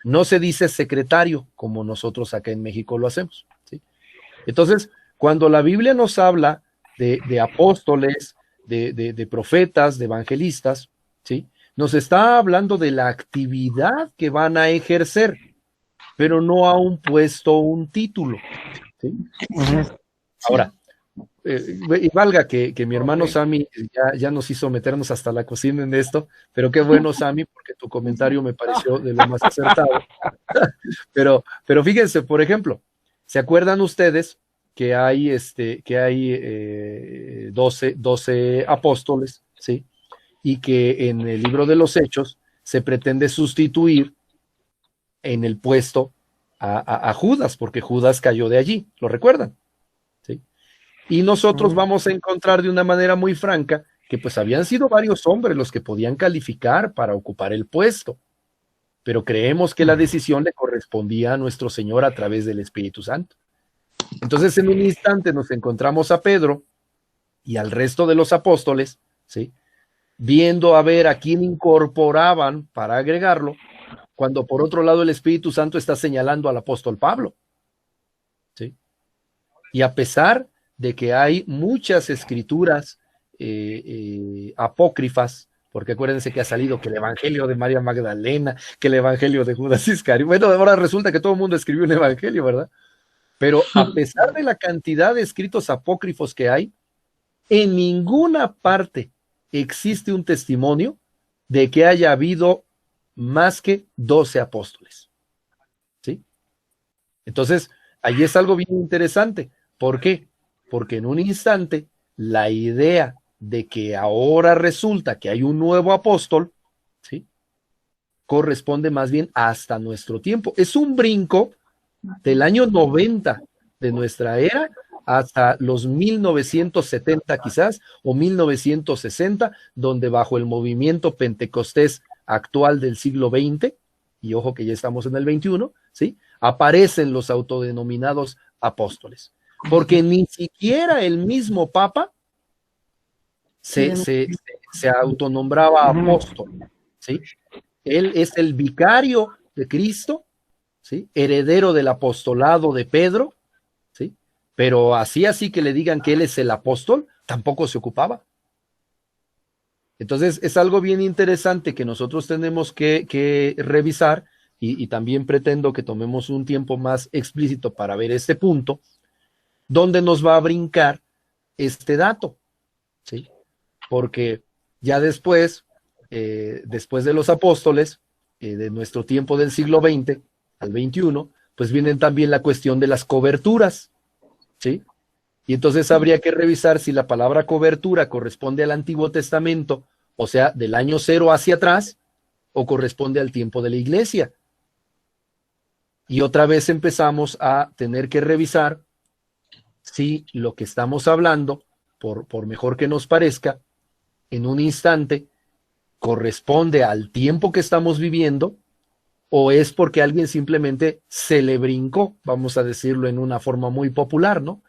No se dice secretario como nosotros acá en México lo hacemos, ¿sí? Entonces, cuando la Biblia nos habla de apóstoles, de profetas, de evangelistas, ¿sí?, nos está hablando de la actividad que van a ejercer, pero no a un puesto o un título, ¿sí? Ahora, y valga que mi hermano Sammy ya nos hizo meternos hasta la cocina en esto, pero qué bueno, Sammy, porque tu comentario me pareció de lo más acertado. pero fíjense, por ejemplo, ¿se acuerdan ustedes que hay 12 apóstoles, ¿sí?, y que en el libro de los Hechos se pretende sustituir en el puesto a Judas, porque Judas cayó de allí, ¿lo recuerdan? ¿Sí? Y nosotros vamos a encontrar de una manera muy franca que pues habían sido varios hombres los que podían calificar para ocupar el puesto, pero creemos que la decisión le correspondía a nuestro Señor a través del Espíritu Santo. Entonces en un instante nos encontramos a Pedro y al resto de los apóstoles, ¿sí?, viendo a ver a quién incorporaban para agregarlo, cuando por otro lado el Espíritu Santo está señalando al apóstol Pablo, ¿sí? Y a pesar de que hay muchas escrituras apócrifas, porque acuérdense que ha salido que el Evangelio de María Magdalena, que el Evangelio de Judas Iscariote, bueno, ahora resulta que todo el mundo escribió un evangelio, ¿verdad? Pero a pesar de la cantidad de escritos apócrifos que hay, en ninguna parte existe un testimonio de que haya habido más que 12 apóstoles, ¿sí? Entonces, ahí es algo bien interesante. ¿Por qué? Porque en un instante, la idea de que ahora resulta que hay un nuevo apóstol, ¿sí?, corresponde más bien hasta nuestro tiempo. Es un brinco del año 90 de nuestra era hasta los 1970 quizás, o 1960, donde bajo el movimiento pentecostés actual del siglo XX, y ojo que ya estamos en el XXI, ¿sí?, aparecen los autodenominados apóstoles, porque ni siquiera el mismo Papa se autonombraba apóstol, ¿sí? Él es el vicario de Cristo, ¿sí?, heredero del apostolado de Pedro, ¿sí?, pero así que le digan que él es el apóstol, tampoco se ocupaba. Entonces es algo bien interesante que nosotros tenemos que revisar, y también pretendo que tomemos un tiempo más explícito para ver este punto, donde nos va a brincar este dato, ¿sí? Porque ya después de los apóstoles, de nuestro tiempo del siglo XX al XXI, pues vienen también la cuestión de las coberturas, ¿sí? Y entonces habría que revisar si la palabra cobertura corresponde al Antiguo Testamento, o sea, del año 0 hacia atrás, o corresponde al tiempo de la iglesia. Y otra vez empezamos a tener que revisar si lo que estamos hablando, por mejor que nos parezca, en un instante corresponde al tiempo que estamos viviendo, o es porque alguien simplemente se le brincó, vamos a decirlo en una forma muy popular, ¿no?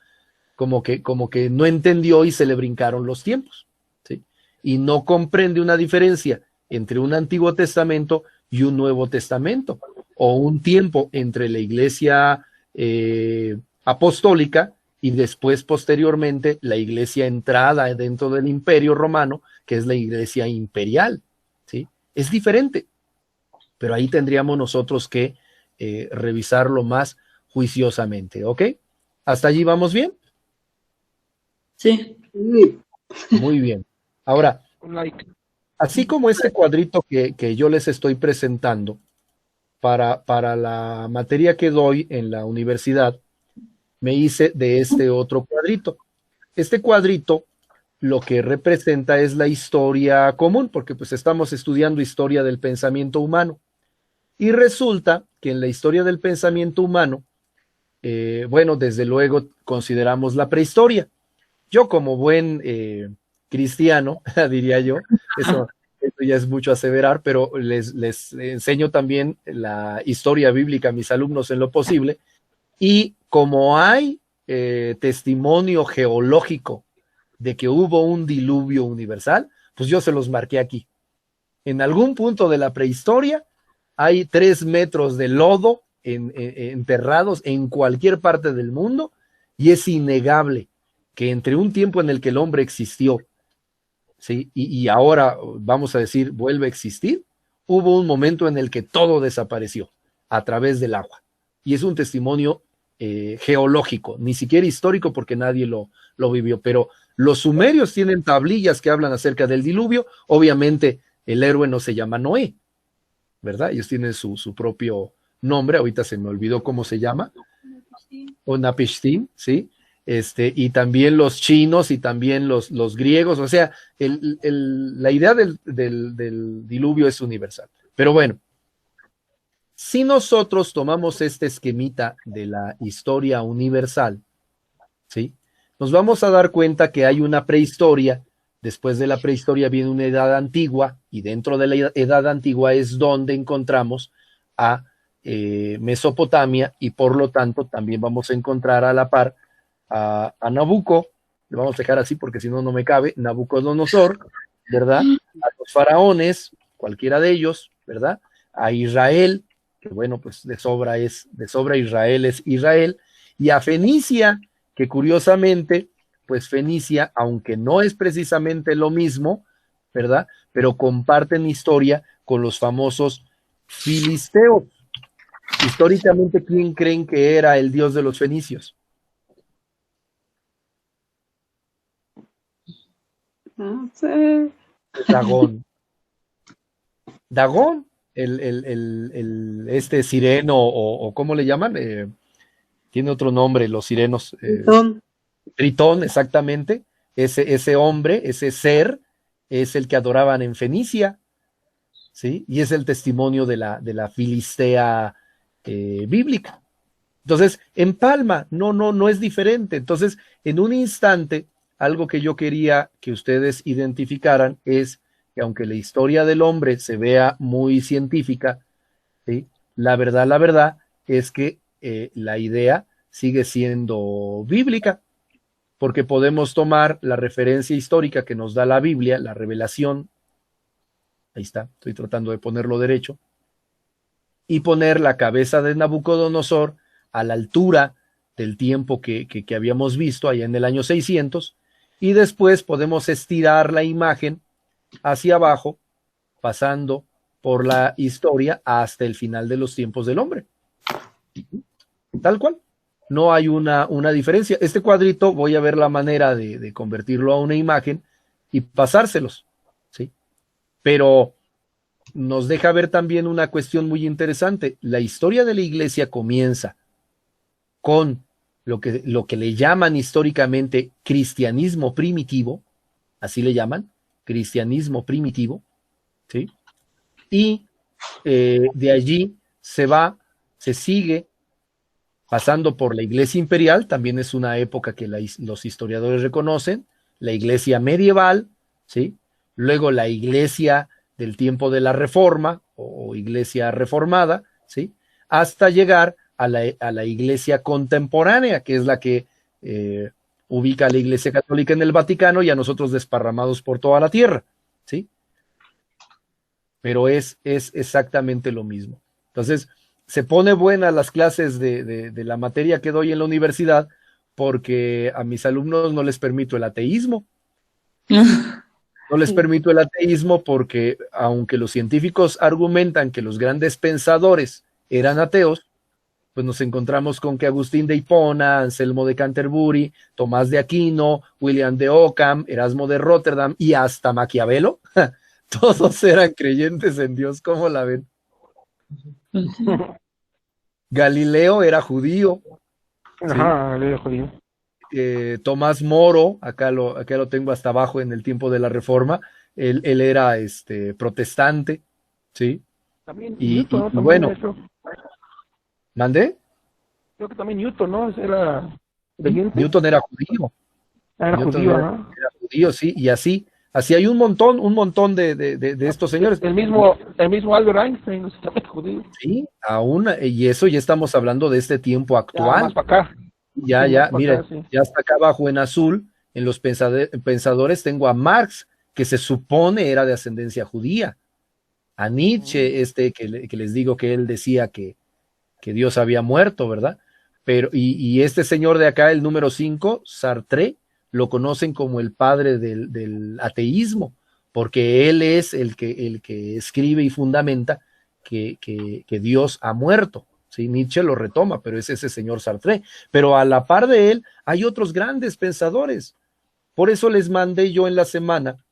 Como que no entendió y se le brincaron los tiempos, ¿sí? Y no comprende una diferencia entre un Antiguo Testamento y un Nuevo Testamento, o un tiempo entre la iglesia apostólica y después, posteriormente, la iglesia entrada dentro del Imperio Romano, que es la iglesia imperial, ¿sí? Es diferente, pero ahí tendríamos nosotros que revisarlo más juiciosamente, ¿ok? ¿Hasta allí vamos bien? Sí. Muy bien. Ahora, así como este cuadrito que yo les estoy presentando, para la materia que doy en la universidad, me hice de este otro cuadrito. Este cuadrito lo que representa es la historia común, porque pues estamos estudiando historia del pensamiento humano. Y resulta que en la historia del pensamiento humano, bueno, desde luego consideramos la prehistoria. Yo como buen cristiano, diría yo, eso ya es mucho aseverar, pero les enseño también la historia bíblica a mis alumnos en lo posible. Y como hay testimonio geológico de que hubo un diluvio universal, pues yo se los marqué aquí. En algún punto de la prehistoria hay 3 metros de lodo enterrados en cualquier parte del mundo, y es innegable que entre un tiempo en el que el hombre existió, ¿sí? y ahora, vamos a decir, vuelve a existir, hubo un momento en el que todo desapareció a través del agua. Y es un testimonio geológico, ni siquiera histórico porque nadie lo vivió, pero los sumerios tienen tablillas que hablan acerca del diluvio. Obviamente el héroe no se llama Noé, ¿verdad? Ellos tienen su propio nombre, ahorita se me olvidó cómo se llama, o Napishtim, ¿sí? Y también los chinos y también los griegos, o sea, la idea del diluvio es universal. Pero bueno, si nosotros tomamos este esquemita de la historia universal, ¿sí? Nos vamos a dar cuenta que hay una prehistoria, después de la prehistoria viene una edad antigua, y dentro de la edad antigua es donde encontramos a Mesopotamia, y por lo tanto también vamos a encontrar a la par a Nabucco, le vamos a dejar así porque si no, no me cabe, Nabucodonosor, ¿verdad? A los faraones, cualquiera de ellos, ¿verdad? A Israel, que bueno, pues de sobra Israel es Israel, y a Fenicia, que curiosamente, pues Fenicia, aunque no es precisamente lo mismo, ¿verdad? Pero comparten historia con los famosos filisteos. Históricamente, ¿quién creen que era el dios de los fenicios? No sé. Dagón. Dagón, este sireno, o ¿cómo le llaman? Tiene otro nombre, los sirenos. Tritón, exactamente. Ese hombre, ese ser, es el que adoraban en Fenicia, ¿sí? Y es el testimonio de la Filistea bíblica. Entonces, en Palma, no es diferente. Entonces, en un instante, algo que yo quería que ustedes identificaran es que aunque la historia del hombre se vea muy científica, ¿sí? La verdad es que la idea sigue siendo bíblica, porque podemos tomar la referencia histórica que nos da la Biblia, la revelación, ahí está, estoy tratando de ponerlo derecho, y poner la cabeza de Nabucodonosor a la altura del tiempo que habíamos visto allá en el año 600, y después podemos estirar la imagen hacia abajo, pasando por la historia hasta el final de los tiempos del hombre. Tal cual. No hay una diferencia. Este cuadrito voy a ver la manera de convertirlo a una imagen y pasárselos, ¿sí? Pero nos deja ver también una cuestión muy interesante. La historia de la iglesia comienza con lo que le llaman históricamente cristianismo primitivo, así le llaman, cristianismo primitivo, ¿sí? Y de allí se sigue pasando por la iglesia imperial, también es una época que los historiadores reconocen, la iglesia medieval, ¿sí? Luego la iglesia del tiempo de la Reforma, o iglesia reformada, ¿sí? Hasta llegar a la iglesia contemporánea, que es la que ubica a la iglesia católica en el Vaticano y a nosotros desparramados por toda la tierra, ¿sí? Pero es exactamente lo mismo. Entonces, se pone buena las clases de la materia que doy en la universidad, porque a mis alumnos no les permito el ateísmo. No les permito el ateísmo porque, aunque los científicos argumentan que los grandes pensadores eran ateos, pues nos encontramos con que Agustín de Hipona, Anselmo de Canterbury, Tomás de Aquino, William de Ockham, Erasmo de Rotterdam y hasta Maquiavelo, todos eran creyentes en Dios. ¿Cómo la ven? Galileo era judío. Ajá, Galileo judío. Tomás Moro, acá lo tengo hasta abajo en el tiempo de la Reforma, él era protestante, ¿sí? También Y Newton, ¿no? También bueno, eso. ¿mandé? Creo que también Newton, ¿no? Era creyente. Newton era judío. Era Newton judío, era ¿no? judío, sí, y así hay un montón de estos señores. El mismo Albert Einstein, no sé, también judío. Sí, aún, y eso ya estamos hablando de este tiempo Ya, actual. más para acá. Ya, Sí, ya, más para mire, acá, sí. ya está acá abajo en azul, en los pensadores tengo a Marx, que se supone era de ascendencia judía, a Nietzsche, que les digo que él decía que Dios había muerto, ¿verdad? Pero, y este señor de acá, el número 5, Sartre, lo conocen como el padre del ateísmo, porque él es el que escribe y fundamenta que Dios ha muerto. ¿Sí? Nietzsche lo retoma, pero es ese señor Sartre. Pero a la par de él hay otros grandes pensadores. Por eso les mandé yo en la semana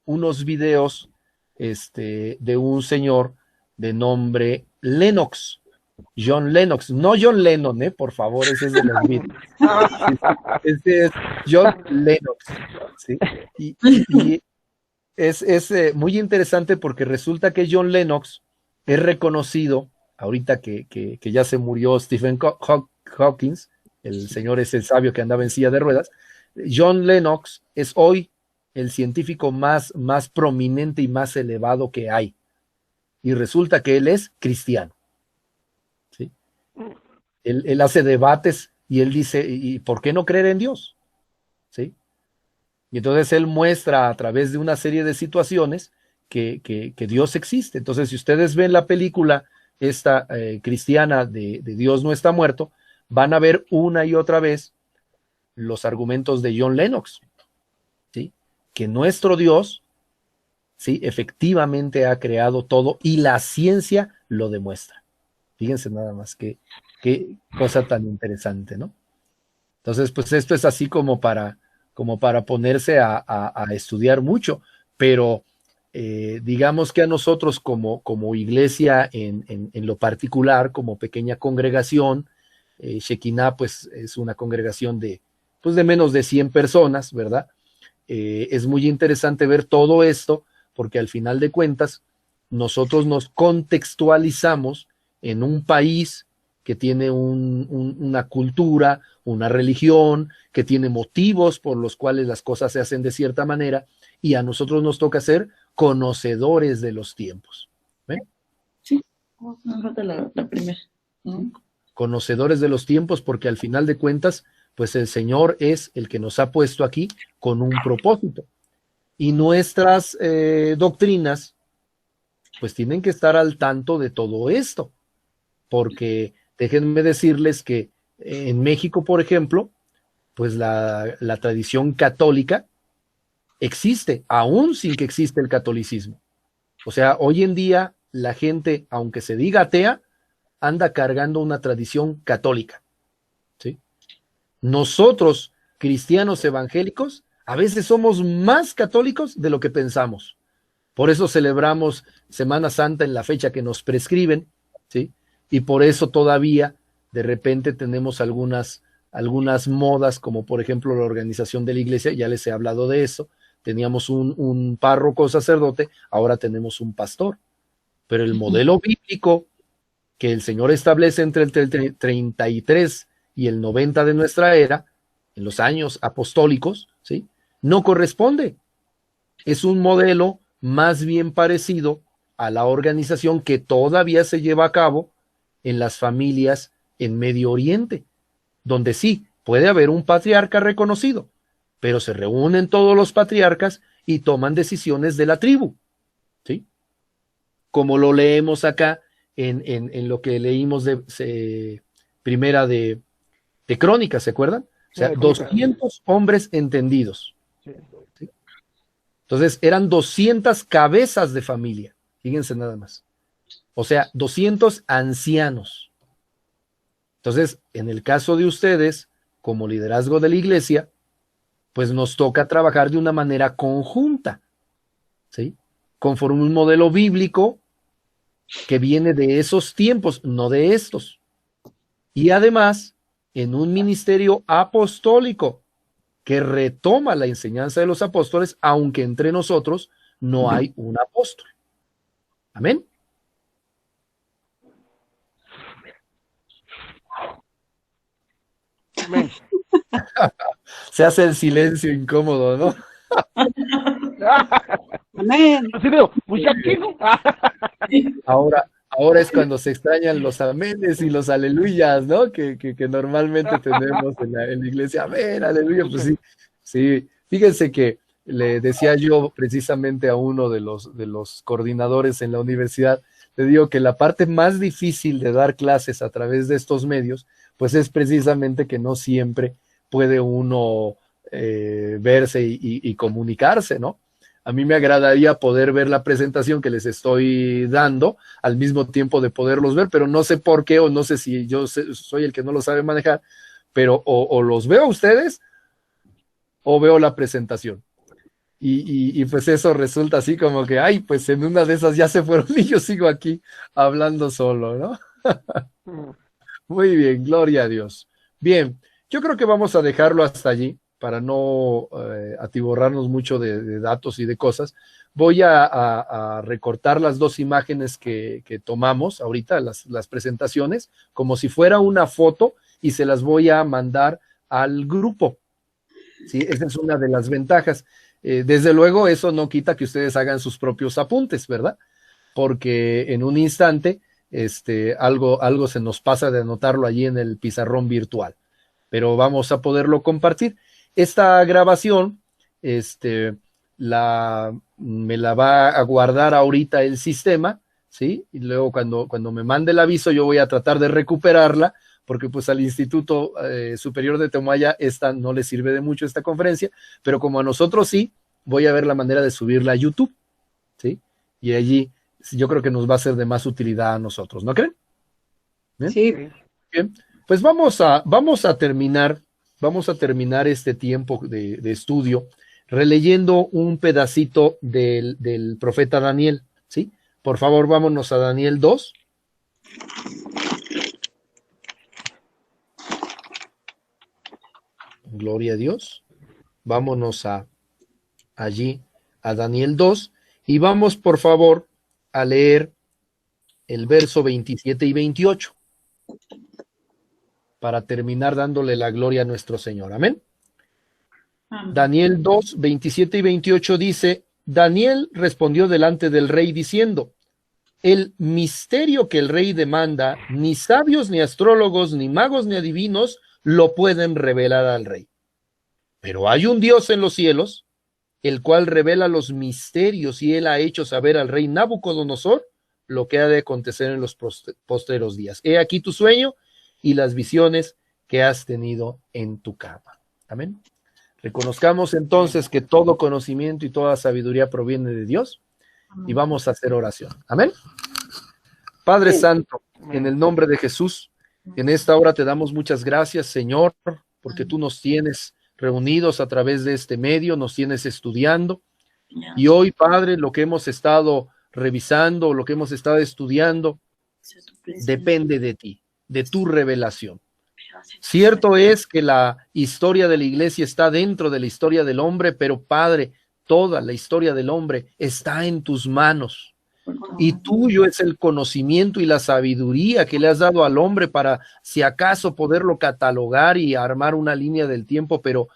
unos videos de un señor de nombre Lennox, John Lennox, no John Lennon, por favor, ese es de los Beatles. Este es John Lennox, ¿sí? Y es muy interesante porque resulta que John Lennox es reconocido, ahorita que ya se murió Stephen Hawking, el señor ese sabio que andaba en silla de ruedas. John Lennox es hoy el científico más prominente y más elevado que hay. Y resulta que él es cristiano. ¿Sí? Él hace debates y él dice, ¿y por qué no creer en Dios? ¿Sí? Y entonces él muestra a través de una serie de situaciones que Dios existe. Entonces, si ustedes ven la película esta cristiana de Dios no está muerto, van a ver una y otra vez los argumentos de John Lennox, ¿sí? Que nuestro Dios, ¿sí? Efectivamente ha creado todo y la ciencia lo demuestra. Fíjense nada más qué cosa tan interesante, ¿no? Entonces, pues esto es así como para ponerse a estudiar mucho, pero digamos que a nosotros como iglesia en lo particular, como pequeña congregación, Shekinah pues es una congregación de menos de 100 personas, ¿verdad? Es muy interesante ver todo esto porque al final de cuentas nosotros nos contextualizamos en un país que tiene una cultura, una religión, que tiene motivos por los cuales las cosas se hacen de cierta manera, y a nosotros nos toca ser conocedores de los tiempos. ¿Ven? Sí, me falta la primera. Conocedores de los tiempos, porque al final de cuentas, pues el Señor es el que nos ha puesto aquí con un propósito. Y nuestras doctrinas, pues tienen que estar al tanto de todo esto, porque déjenme decirles que en México, por ejemplo, pues la tradición católica existe, aún sin que exista el catolicismo. O sea, hoy en día la gente, aunque se diga atea, anda cargando una tradición católica. ¿Sí? Nosotros, cristianos evangélicos, a veces somos más católicos de lo que pensamos. Por eso celebramos Semana Santa en la fecha que nos prescriben, ¿sí? Y por eso todavía de repente tenemos algunas modas, como por ejemplo la organización de la iglesia, ya les he hablado de eso, teníamos un párroco sacerdote, ahora tenemos un pastor, pero el modelo bíblico que el Señor establece entre el 33 y el 90 de nuestra era, en los años apostólicos, ¿sí? No corresponde. Es un modelo más bien parecido a la organización que todavía se lleva a cabo en las familias en Medio Oriente, donde sí, puede haber un patriarca reconocido, pero se reúnen todos los patriarcas y toman decisiones de la tribu, ¿sí? Como lo leemos acá en lo que leímos primera de Crónicas, ¿se acuerdan? O sea, 200 hombres entendidos. ¿Sí? Entonces, eran 200 cabezas de familia, fíjense nada más. O sea, 200 ancianos. Entonces, en el caso de ustedes, como liderazgo de la iglesia, pues nos toca trabajar de una manera conjunta, ¿sí? Conforme un modelo bíblico que viene de esos tiempos, no de estos. Y además, en un ministerio apostólico que retoma la enseñanza de los apóstoles, aunque entre nosotros no hay un apóstol. Amén. Amén. Se hace el silencio incómodo, ¿no? Amén. Pues ya quiero. Ahora es cuando se extrañan los amenes y los aleluyas, ¿no? Que normalmente tenemos en la iglesia. Amén, aleluya. Pues sí, sí. Fíjense que le decía yo precisamente a uno de los coordinadores en la universidad, le digo que la parte más difícil de dar clases a través de estos medios, pues es precisamente que no siempre puede uno verse y comunicarse, ¿no? A mí me agradaría poder ver la presentación que les estoy dando al mismo tiempo de poderlos ver, pero no sé por qué, o no sé si yo soy el que no lo sabe manejar, pero o los veo a ustedes o veo la presentación. Y pues eso resulta así como que, ay, pues en una de esas ya se fueron y yo sigo aquí hablando solo, ¿no? Muy bien, gloria a Dios. Bien, yo creo que vamos a dejarlo hasta allí para no atiborrarnos mucho de datos y de cosas. Voy a recortar las dos imágenes que tomamos ahorita, las presentaciones, como si fuera una foto, y se las voy a mandar al grupo. ¿Sí? Esa es una de las ventajas. Desde luego, eso no quita que ustedes hagan sus propios apuntes, ¿verdad? Porque en un instante algo se nos pasa de anotarlo allí en el pizarrón virtual, pero vamos a poderlo compartir. Esta grabación me la va a guardar ahorita el sistema, ¿sí? Y luego cuando me mande el aviso yo voy a tratar de recuperarla, porque pues al Instituto Superior de Temoaya esta no le sirve de mucho esta conferencia, pero como a nosotros sí, voy a ver la manera de subirla a YouTube, ¿sí? Y allí yo creo que nos va a ser de más utilidad a nosotros, ¿no creen? ¿Bien? Sí. Bien, pues vamos a terminar este tiempo de estudio releyendo un pedacito del profeta Daniel, ¿sí? Por favor, vámonos a Daniel 2. Gloria a Dios. Vámonos allí a Daniel 2 y vamos, por favor, a leer el verso 27 y 28 para terminar dándole la gloria a nuestro Señor. Amén. Daniel 2, 27 y 28 dice: Daniel respondió delante del rey diciendo: el misterio que el rey demanda, ni sabios, ni astrólogos, ni magos, ni adivinos lo pueden revelar al rey. Pero hay un Dios en los cielos, el cual revela los misterios, y él ha hecho saber al rey Nabucodonosor lo que ha de acontecer en los postreros días. He aquí tu sueño y las visiones que has tenido en tu cama. Amén. Reconozcamos entonces que todo conocimiento y toda sabiduría proviene de Dios, y vamos a hacer oración. Amén. Padre Santo, en el nombre de Jesús, en esta hora te damos muchas gracias, Señor, porque tú nos tienes reunidos a través de este medio, nos tienes estudiando, y hoy, Padre, lo que hemos estado revisando, lo que hemos estado estudiando, depende de ti, de tu revelación. Cierto es que la historia de la iglesia está dentro de la historia del hombre, pero Padre, toda la historia del hombre está en tus manos. Y tuyo es el conocimiento y la sabiduría que le has dado al hombre para, si acaso, poderlo catalogar y armar una línea del tiempo. Pero,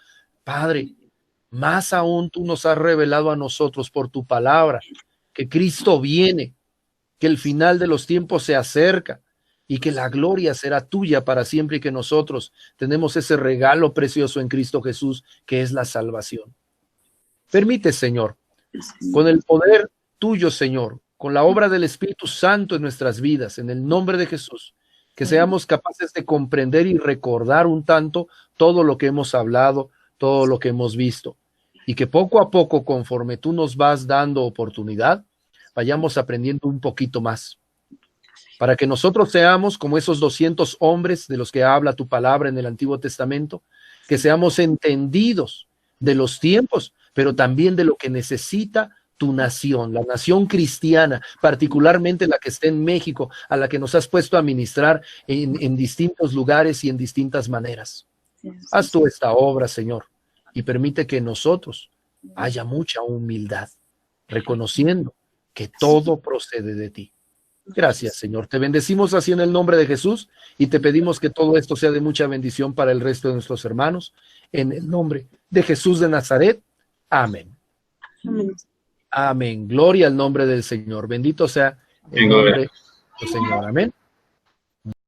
Padre, más aún tú nos has revelado a nosotros por tu palabra que Cristo viene, que el final de los tiempos se acerca y que la gloria será tuya para siempre, y que nosotros tenemos ese regalo precioso en Cristo Jesús, que es la salvación. Permite, Señor, con el poder tuyo, Señor, con la obra del Espíritu Santo en nuestras vidas, en el nombre de Jesús, que seamos capaces de comprender y recordar un tanto todo lo que hemos hablado, todo lo que hemos visto, y que poco a poco, conforme tú nos vas dando oportunidad, vayamos aprendiendo un poquito más, para que nosotros seamos como esos 200 hombres de los que habla tu palabra en el Antiguo Testamento, que seamos entendidos de los tiempos, pero también de lo que necesita tu nación, la nación cristiana, particularmente la que esté en México, a la que nos has puesto a ministrar en distintos lugares y en distintas maneras. Haz tú esta obra, Señor, y permite que en nosotros haya mucha humildad, reconociendo que todo procede de ti. Gracias, Señor. Te bendecimos así en el nombre de Jesús y te pedimos que todo esto sea de mucha bendición para el resto de nuestros hermanos. En el nombre de Jesús de Nazaret. Amén. Amén. Amén. Gloria al nombre del Señor. Bendito sea el nombre del Señor. Amén.